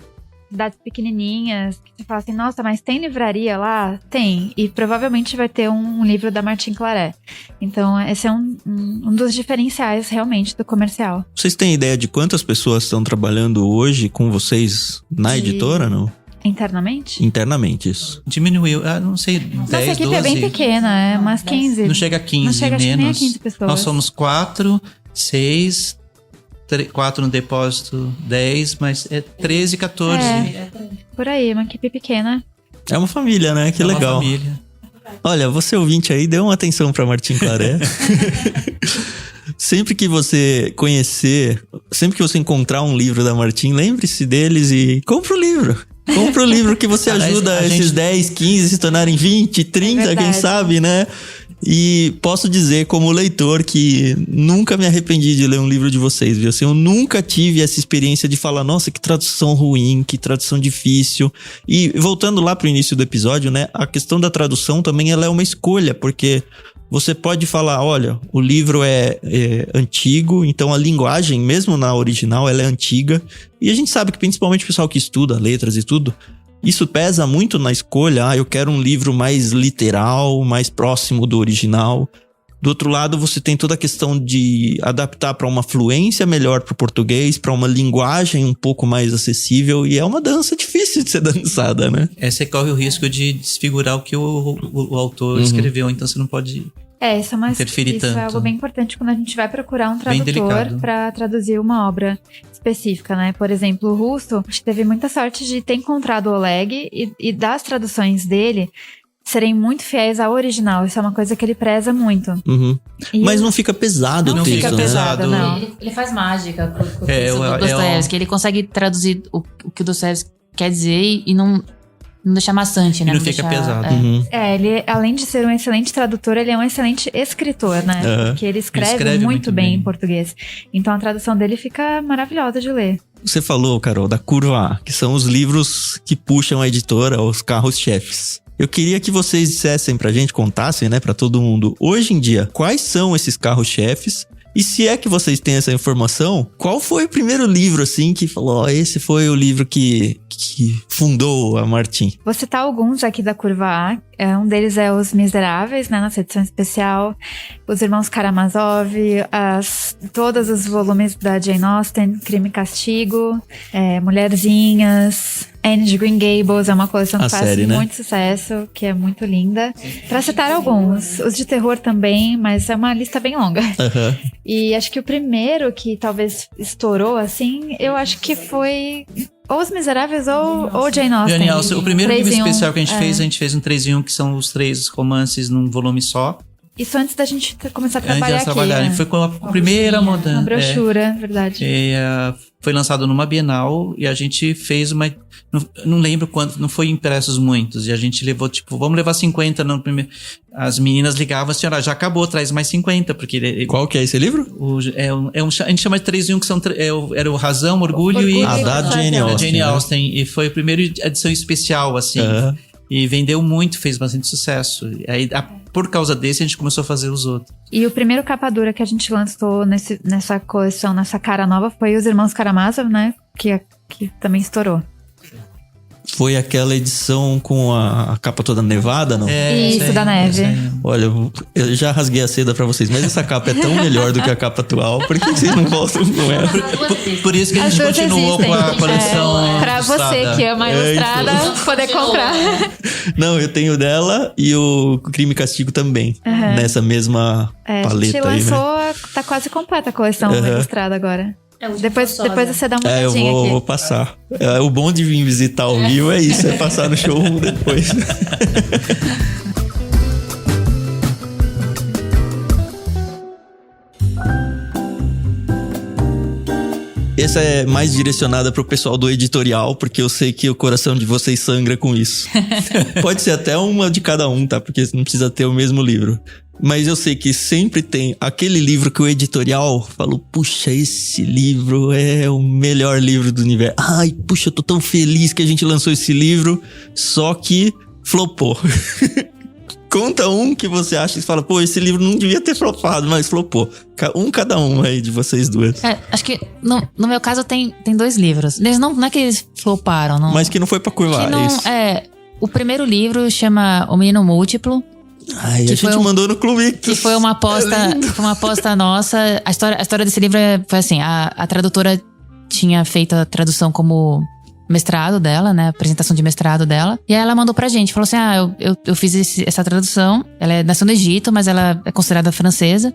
Cidades pequenininhas, que você fala assim, nossa, mas tem livraria lá? Tem. E provavelmente vai ter um livro da Martin Claret. Então, esse é um dos diferenciais, realmente, do comercial. Vocês têm ideia de quantas pessoas estão trabalhando hoje com vocês na editora, não? Internamente? Internamente, isso. Diminuiu, não sei, 10, nossa equipe 12. É bem pequena, umas 15. Não chega a 15, não chega, menos. Nem a 15 pessoas. Nós somos 4, 6... 4 no depósito, 10, mas é 13, 14. Por aí, uma equipe pequena. É uma família, né? Que legal. Uma família. Olha, você ouvinte aí, dê uma atenção pra Martin Claret. Sempre que você conhecer, sempre que você encontrar um livro da Martin, lembre-se deles e compra o livro. Compra o livro que você ajuda esses 10, 15 se tornarem 20, 30, quem sabe, né? E posso dizer como leitor que nunca me arrependi de ler um livro de vocês, viu? Assim, eu nunca tive essa experiência de falar, nossa, que tradução ruim, que tradução difícil. E voltando lá pro início do episódio, né? A questão da tradução também ela é uma escolha, porque você pode falar, olha, o livro é antigo, então a linguagem, mesmo na original, ela é antiga. E a gente sabe que principalmente o pessoal que estuda letras e tudo, isso pesa muito na escolha. Eu quero um livro mais literal, mais próximo do original. Do outro lado, você tem toda a questão de adaptar para uma fluência melhor para o português, para uma linguagem um pouco mais acessível. E é uma dança difícil de ser dançada, né? Você corre o risco de desfigurar o que o autor escreveu, então você não pode interferir tanto. Isso é algo bem importante quando a gente vai procurar um tradutor para traduzir uma obra específica, né? Por exemplo, o russo, a gente teve muita sorte de ter encontrado o Oleg e das traduções dele serem muito fiéis ao original. Isso é uma coisa que ele preza muito. Mas não fica pesado. Não fica pesado, não. Ele faz mágica com o Dostoiévski. Ele consegue traduzir o que o Dostoiévski quer dizer e não deixar maçante, né? E não fica pesado. Ele, além de ser um excelente tradutor, ele é um excelente escritor, né? Porque ele escreve muito bem em português. Então a tradução dele fica maravilhosa de ler. Você falou, Carol, da Curva A, que são os livros que puxam a editora, os carros-chefes. Eu queria que vocês dissessem pra gente, contassem, né, pra todo mundo, hoje em dia, quais são esses carros-chefes? E se é que vocês têm essa informação, qual foi o primeiro livro, assim, que falou, esse foi o livro que fundou a Martin? Vou citar alguns aqui da Curva A. Um deles é Os Miseráveis, né, nossa edição especial. Os Irmãos Karamazov, todos os volumes da Jane Austen, Crime e Castigo, Mulherzinhas, Anne de Green Gables, é uma coleção que faz muito sucesso, que é muito linda. Pra citar alguns, os de terror também, mas é uma lista bem longa. E acho que o primeiro que talvez estourou, assim, eu acho que foi ou Os Miseráveis ou Jane Austen. Jane Austen. O primeiro livro especial que a gente fez um 3 em 1, que são os 3 romances num volume só. Isso antes da gente começar a trabalhar aqui. Né? Foi com a primeira mudança. Uma brochura, verdade. Foi lançado numa Bienal e a gente fez uma... Não lembro quanto, não foi impressos muitos. E a gente levou, vamos levar 50 no primeiro... As meninas ligavam, senhora, já acabou, traz mais 50. Porque qual que é esse livro? A gente chama de 3 em 1, que era o Razão, Orgulho e... da Jane Austen. Jane Austen. E foi a primeira edição especial, assim. E vendeu muito, fez bastante sucesso. E aí, por causa desse, a gente começou a fazer os outros. E o primeiro capa dura que a gente lançou nessa coleção, nessa cara nova, foi Os Irmãos Karamazov, né? Que também estourou. Foi aquela edição com a capa toda nevada, não? Isso, da neve. Olha, eu já rasguei a seda pra vocês, mas essa capa é tão melhor do que a capa atual. Por que vocês não voltam com ela? Por isso que a gente continuou com a coleção pra ilustrada. Você que ama a ilustrada, poder comprar. Não, eu tenho dela e o Crime e Castigo também. Nessa mesma paleta aí, lançou, né? Tá quase completa a coleção ilustrada agora. Depois você dá uma olhadinha eu aqui. vou passar. O bom de vir visitar ao vivo é isso, é passar no show depois. Essa é mais direcionada pro pessoal do editorial, porque eu sei que o coração de vocês sangra com isso. Pode ser até uma de cada um, tá? Porque não precisa ter o mesmo livro. Mas eu sei que sempre tem aquele livro que o editorial falou: puxa, esse livro é o melhor livro do universo. Ai, puxa, eu tô tão feliz que a gente lançou esse livro, só que flopou. Conta um que você acha e fala: pô, esse livro não devia ter flopado, mas flopou. Cada um aí de vocês duas. Acho que no meu caso tem 2 livros. Eles não é que eles floparam, não. Mas que não foi pra curvar, isso. O primeiro livro chama O Menino Múltiplo. Ai, a gente mandou no Clube. Que foi uma aposta nossa. A história desse livro foi assim: a tradutora tinha feito a tradução como mestrado dela, né? Apresentação de mestrado dela. E aí ela mandou pra gente, falou assim: eu fiz essa tradução. Ela nasceu no Egito, mas ela é considerada francesa.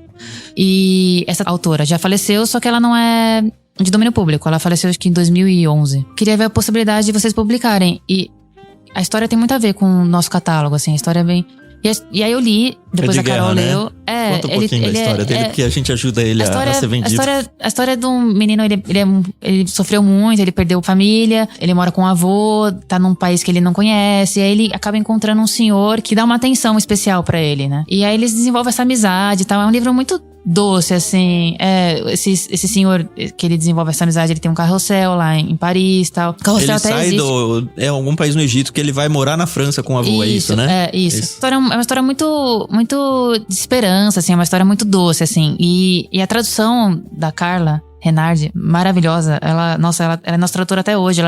E essa autora já faleceu, só que ela não é de domínio público. Ela faleceu acho que em 2011. Queria ver a possibilidade de vocês publicarem. E a história tem muito a ver com o nosso catálogo, assim. A história é bem... E aí eu li, depois a Carol leu. Conta um pouquinho da história dele, porque a gente ajuda ele a ser vendido. A história de um menino, ele sofreu muito, ele perdeu família, ele mora com um avô, tá num país que ele não conhece, e aí ele acaba encontrando um senhor que dá uma atenção especial pra ele, né? E aí eles desenvolvem essa amizade e tal. É um livro muito doce, assim. Esse senhor que ele desenvolve essa amizade, ele tem um carrossel lá em Paris e tal. Carrossel ele até sai existe. algum país no Egito que ele vai morar na França com o avô, é isso, né? Isso. É uma história muito, muito de esperança, assim. É uma história muito doce, assim. E a tradução da Carla Renardi, maravilhosa. Ela é nossa tradutora até hoje.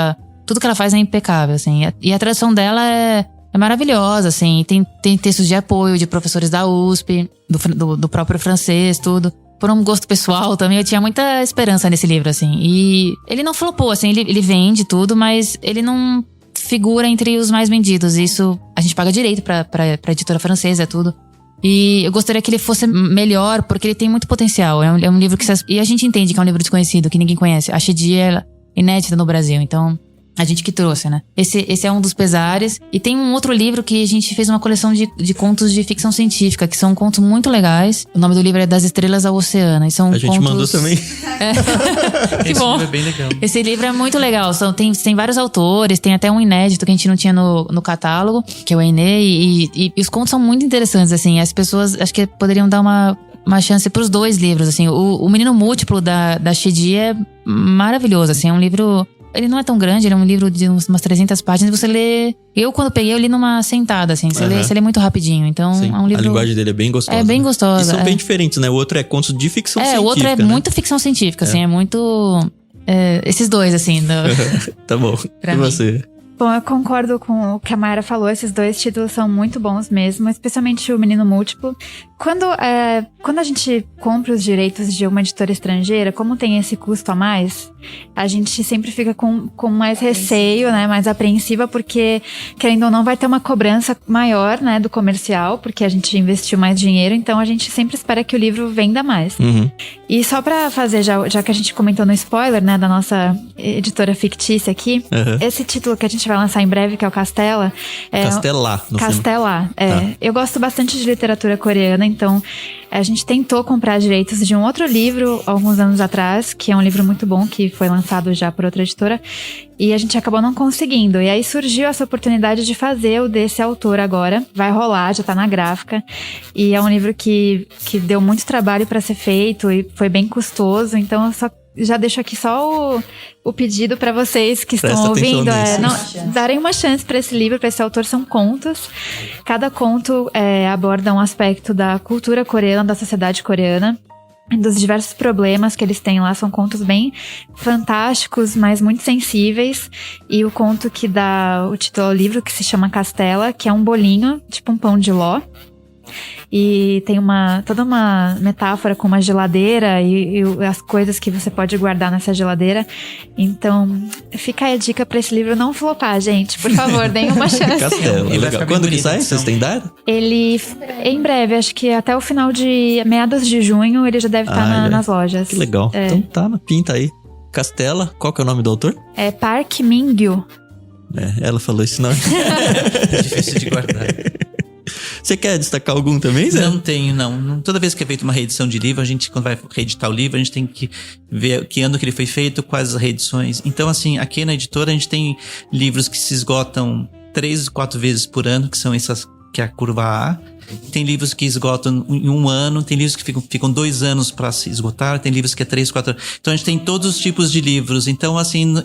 Tudo que ela faz é impecável, assim. E a tradução dela é maravilhosa, assim. Tem textos de apoio de professores da USP, do próprio francês, tudo. Por um gosto pessoal também, eu tinha muita esperança nesse livro, assim. E ele não flopou, assim, ele vende tudo, mas ele não figura entre os mais vendidos. Isso a gente paga direito pra editora francesa, tudo. E eu gostaria que ele fosse melhor, porque ele tem muito potencial. É um livro que... E a gente entende que é um livro desconhecido, que ninguém conhece. A Chedi é inédita no Brasil, então... A gente que trouxe, né? Esse é um dos pesares. E tem um outro livro que a gente fez uma coleção de contos de ficção científica, que são contos muito legais. O nome do livro é Das Estrelas ao Oceano. E são a gente mandou também. Que bom. Esse livro é bem legal. Esse livro é muito legal. Tem vários autores, tem até um inédito que a gente não tinha no catálogo, que é o Enê. E os contos são muito interessantes, assim. As pessoas acho que poderiam dar uma chance pros 2 livros, assim. O Menino Múltiplo da Chedi é maravilhoso, assim. É um livro... Ele não é tão grande, ele é um livro de umas 300 páginas. Você lê... Eu, quando peguei, eu li numa sentada, assim. Você lê muito rapidinho. Então, sim, é um livro... A linguagem dele é bem gostosa. É bem gostosa. E são bem diferentes, né? O outro é contos de ficção científica, o outro é né? muito ficção científica, assim. É muito... esses 2, assim. Tá bom. E você? Bom, eu concordo com o que a Mayra falou. Esses 2 títulos são muito bons mesmo. Especialmente o Menino Múltiplo. Quando a gente compra os direitos de uma editora estrangeira, como tem esse custo a mais, a gente sempre fica com mais receio, né? Mais apreensiva, porque, querendo ou não, vai ter uma cobrança maior, né? Do comercial, porque a gente investiu mais dinheiro, então a gente sempre espera que o livro venda mais. Uhum. E só pra fazer, já que a gente comentou no spoiler, né? Da nossa editora fictícia aqui, esse título que a gente vai lançar em breve, que é o Castela... Castelá, no Castela, Tá. Eu gosto bastante de literatura coreana, então a gente tentou comprar direitos de um outro livro alguns anos atrás, que é um livro muito bom, que foi lançado já por outra editora, e a gente acabou não conseguindo. E aí surgiu essa oportunidade de fazer o desse autor agora. Vai rolar, já tá na gráfica. E é um livro que deu muito trabalho para ser feito e foi bem custoso, então eu já deixo aqui só o pedido para vocês que estão ouvindo, darem uma chance para esse livro, para esse autor. São contos. Cada conto aborda um aspecto da cultura coreana, da sociedade coreana. dos diversos problemas que eles têm lá. São contos bem fantásticos, mas muito sensíveis. E o conto que dá o título ao livro, que se chama Castela, que é um bolinho, tipo um pão de ló. E tem toda uma metáfora com uma geladeira e as coisas que você pode guardar nessa geladeira. Então, fica aí a dica pra esse livro não flopar, gente. Por favor, deem uma chance. Castelo, legal. Quando que sai? Vocês têm data? Ele, em breve, acho que até o final de meados de junho, ele já deve estar nas lojas. Que legal. Então tá na pinta aí. Castela, qual que é o nome do autor? É Park Min-gyu. Ela falou esse nome. É difícil de guardar. Você quer destacar algum também, Zé? Não tenho, não. Toda vez que é feita uma reedição de livro, a gente, quando vai reeditar o livro, a gente tem que ver que ano que ele foi feito, quais as reedições. Então, assim, aqui na editora a gente tem livros que se esgotam 3, 4 vezes por ano, que são essas, que é a curva A. Tem livros que esgotam em 1 ano, tem livros que ficam 2 anos para se esgotar, tem livros que é 3, 4 anos. Então a gente tem todos os tipos de livros. Então, assim,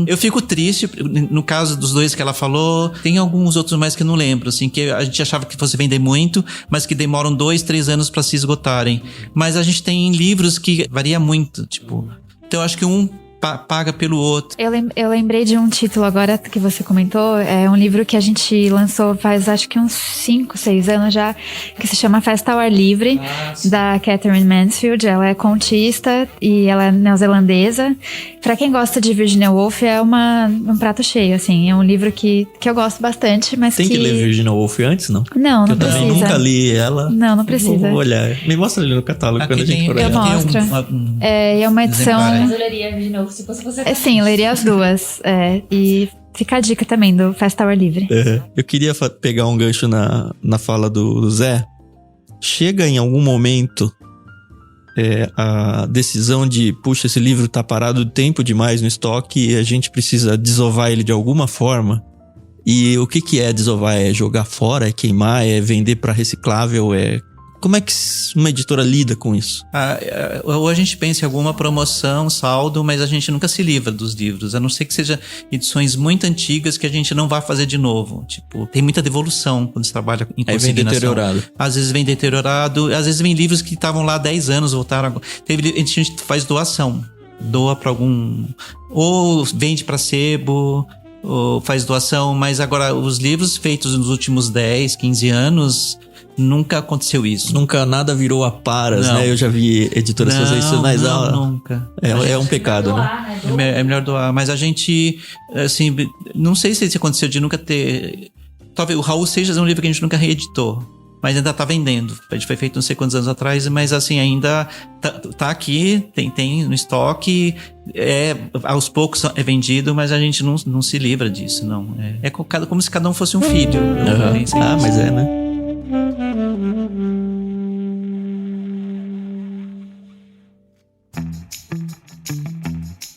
eu fico triste, no caso dos 2 que ela falou, tem alguns outros mais que eu não lembro, assim, que a gente achava que fosse vender muito, mas que demoram 2, 3 anos para se esgotarem. Mas a gente tem livros que varia muito, tipo. Então eu acho que um paga pelo outro. Eu lembrei de um título agora que você comentou. É um livro que a gente lançou faz acho que uns 5, 6 anos já, que se chama Festa ao Ar Livre, da Catherine Mansfield. Ela é contista e ela é neozelandesa. Pra quem gosta de Virginia Woolf, é um prato cheio, assim. É um livro que eu gosto bastante, mas Tem que ler Virginia Woolf antes, não? Não precisa. Eu também nunca li ela. Não precisa. Vou olhar. Me mostra ali no catálogo quando a gente for olhar. Eu mostro. É uma edição... Mas eu leria Virginia Woolf se fosse você. Sim, eu leria as duas. E fica a dica também do Festa ao Ar Livre. Eu queria pegar um gancho na fala do Zé. Chega em algum momento a decisão de, puxa, esse livro tá parado tempo demais no estoque e a gente precisa desovar ele de alguma forma. E o que é desovar? É jogar fora? É queimar? É vender para reciclável? Como é que uma editora lida com isso? Ou a gente pensa em alguma promoção, saldo, mas a gente nunca se livra dos livros. A não ser que seja edições muito antigas que a gente não vai fazer de novo. Tipo, tem muita devolução quando se trabalha em consignação. Aí vem deteriorado. Às vezes vem deteriorado, às vezes vem livros que estavam lá há 10 anos, voltaram agora. A gente faz doação. Doa para algum... Ou vende para sebo, ou faz doação. Mas agora, os livros feitos nos últimos 10, 15 anos... Nunca aconteceu isso. Nunca nada virou a paras, né? Eu já vi editoras fazer isso, mas nunca. É um pecado, né? É melhor doar. Mas a gente, assim, não sei se aconteceu de nunca ter... Talvez o Raul Seixas é um livro que a gente nunca reeditou, mas ainda tá vendendo. A gente foi feito não sei quantos anos atrás, mas assim, ainda tá aqui, tem no estoque, aos poucos é vendido, mas a gente não se livra disso, não. É como se cada um fosse um filho. Mas né?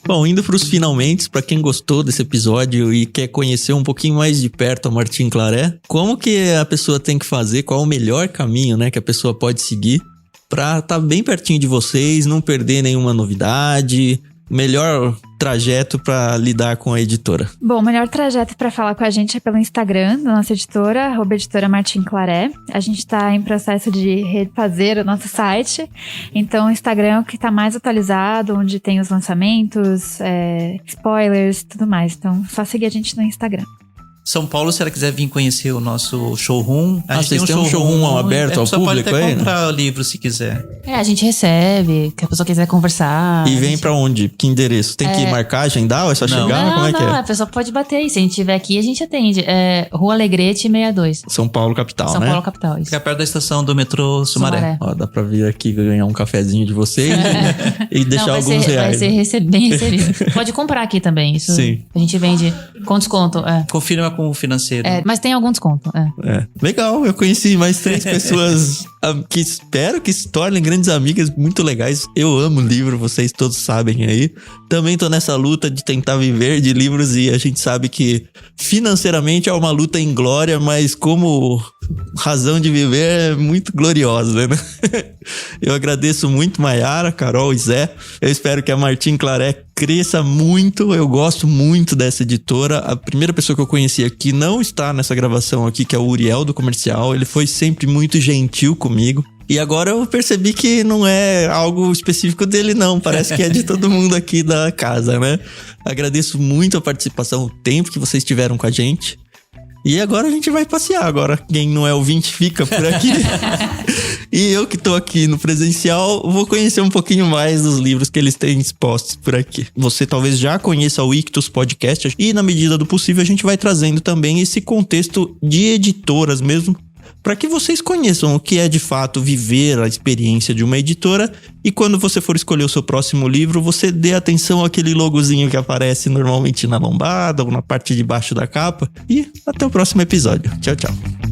Bom, indo para os finalmente, para quem gostou desse episódio e quer conhecer um pouquinho mais de perto a Martin Claret, como que a pessoa tem que fazer, qual o melhor caminho, né, que a pessoa pode seguir para estar bem pertinho de vocês, não perder nenhuma novidade, melhor trajeto para lidar com a editora? Bom, o melhor trajeto para falar com a gente é pelo Instagram da nossa editora, @editora Martin Claret. A gente está em processo de refazer o nosso site, então o Instagram é o que está mais atualizado, onde tem os lançamentos, spoilers, tudo mais. Então, só seguir a gente no Instagram. São Paulo, se ela quiser vir conhecer o nosso showroom, a gente tem um showroom aberto ao público aí? Pode até comprar o livro se quiser. A gente recebe, que a pessoa quiser conversar. E vem pra onde? Que endereço? Tem que marcar, agendar ou é só chegar? Como é que é? A pessoa pode bater aí. Se a gente estiver aqui, a gente atende. Rua Alegrete 62. São Paulo, capital, né? São Paulo, capital, isso. Fica perto da estação do metrô Sumaré. Ó, dá pra vir aqui ganhar um cafezinho de vocês e deixar alguns reais. Vai ser bem recebido. Pode comprar aqui também. Isso. Sim. A gente vende com desconto. Confirma com o financeiro. Mas tem algum desconto. Legal, eu conheci mais 3 pessoas que espero que se tornem grandes amigas muito legais. Eu amo livro, vocês todos sabem aí. Também tô nessa luta de tentar viver de livros e a gente sabe que financeiramente é uma luta inglória, mas como razão de viver é muito gloriosa, né? Eu agradeço muito Maiara, Carol e Zé. Eu espero que a Martin Claret cresça muito. Eu gosto muito dessa editora. A primeira pessoa que eu conheci aqui não está nessa gravação aqui, que é o Uriel do Comercial. Ele foi sempre muito gentil comigo. E agora eu percebi que não é algo específico dele, não. Parece que é de todo mundo aqui da casa, né? Agradeço muito a participação, o tempo que vocês tiveram com a gente. E agora a gente vai passear. Agora quem não é ouvinte fica por aqui. E eu que tô aqui no presencial vou conhecer um pouquinho mais dos livros que eles têm expostos por aqui. Você talvez já conheça o Ictus Podcast e na medida do possível a gente vai trazendo também esse contexto de editoras mesmo, para que vocês conheçam o que é de fato viver a experiência de uma editora e quando você for escolher o seu próximo livro, você dê atenção àquele logozinho que aparece normalmente na lombada ou na parte de baixo da capa. E até o próximo episódio. Tchau, tchau.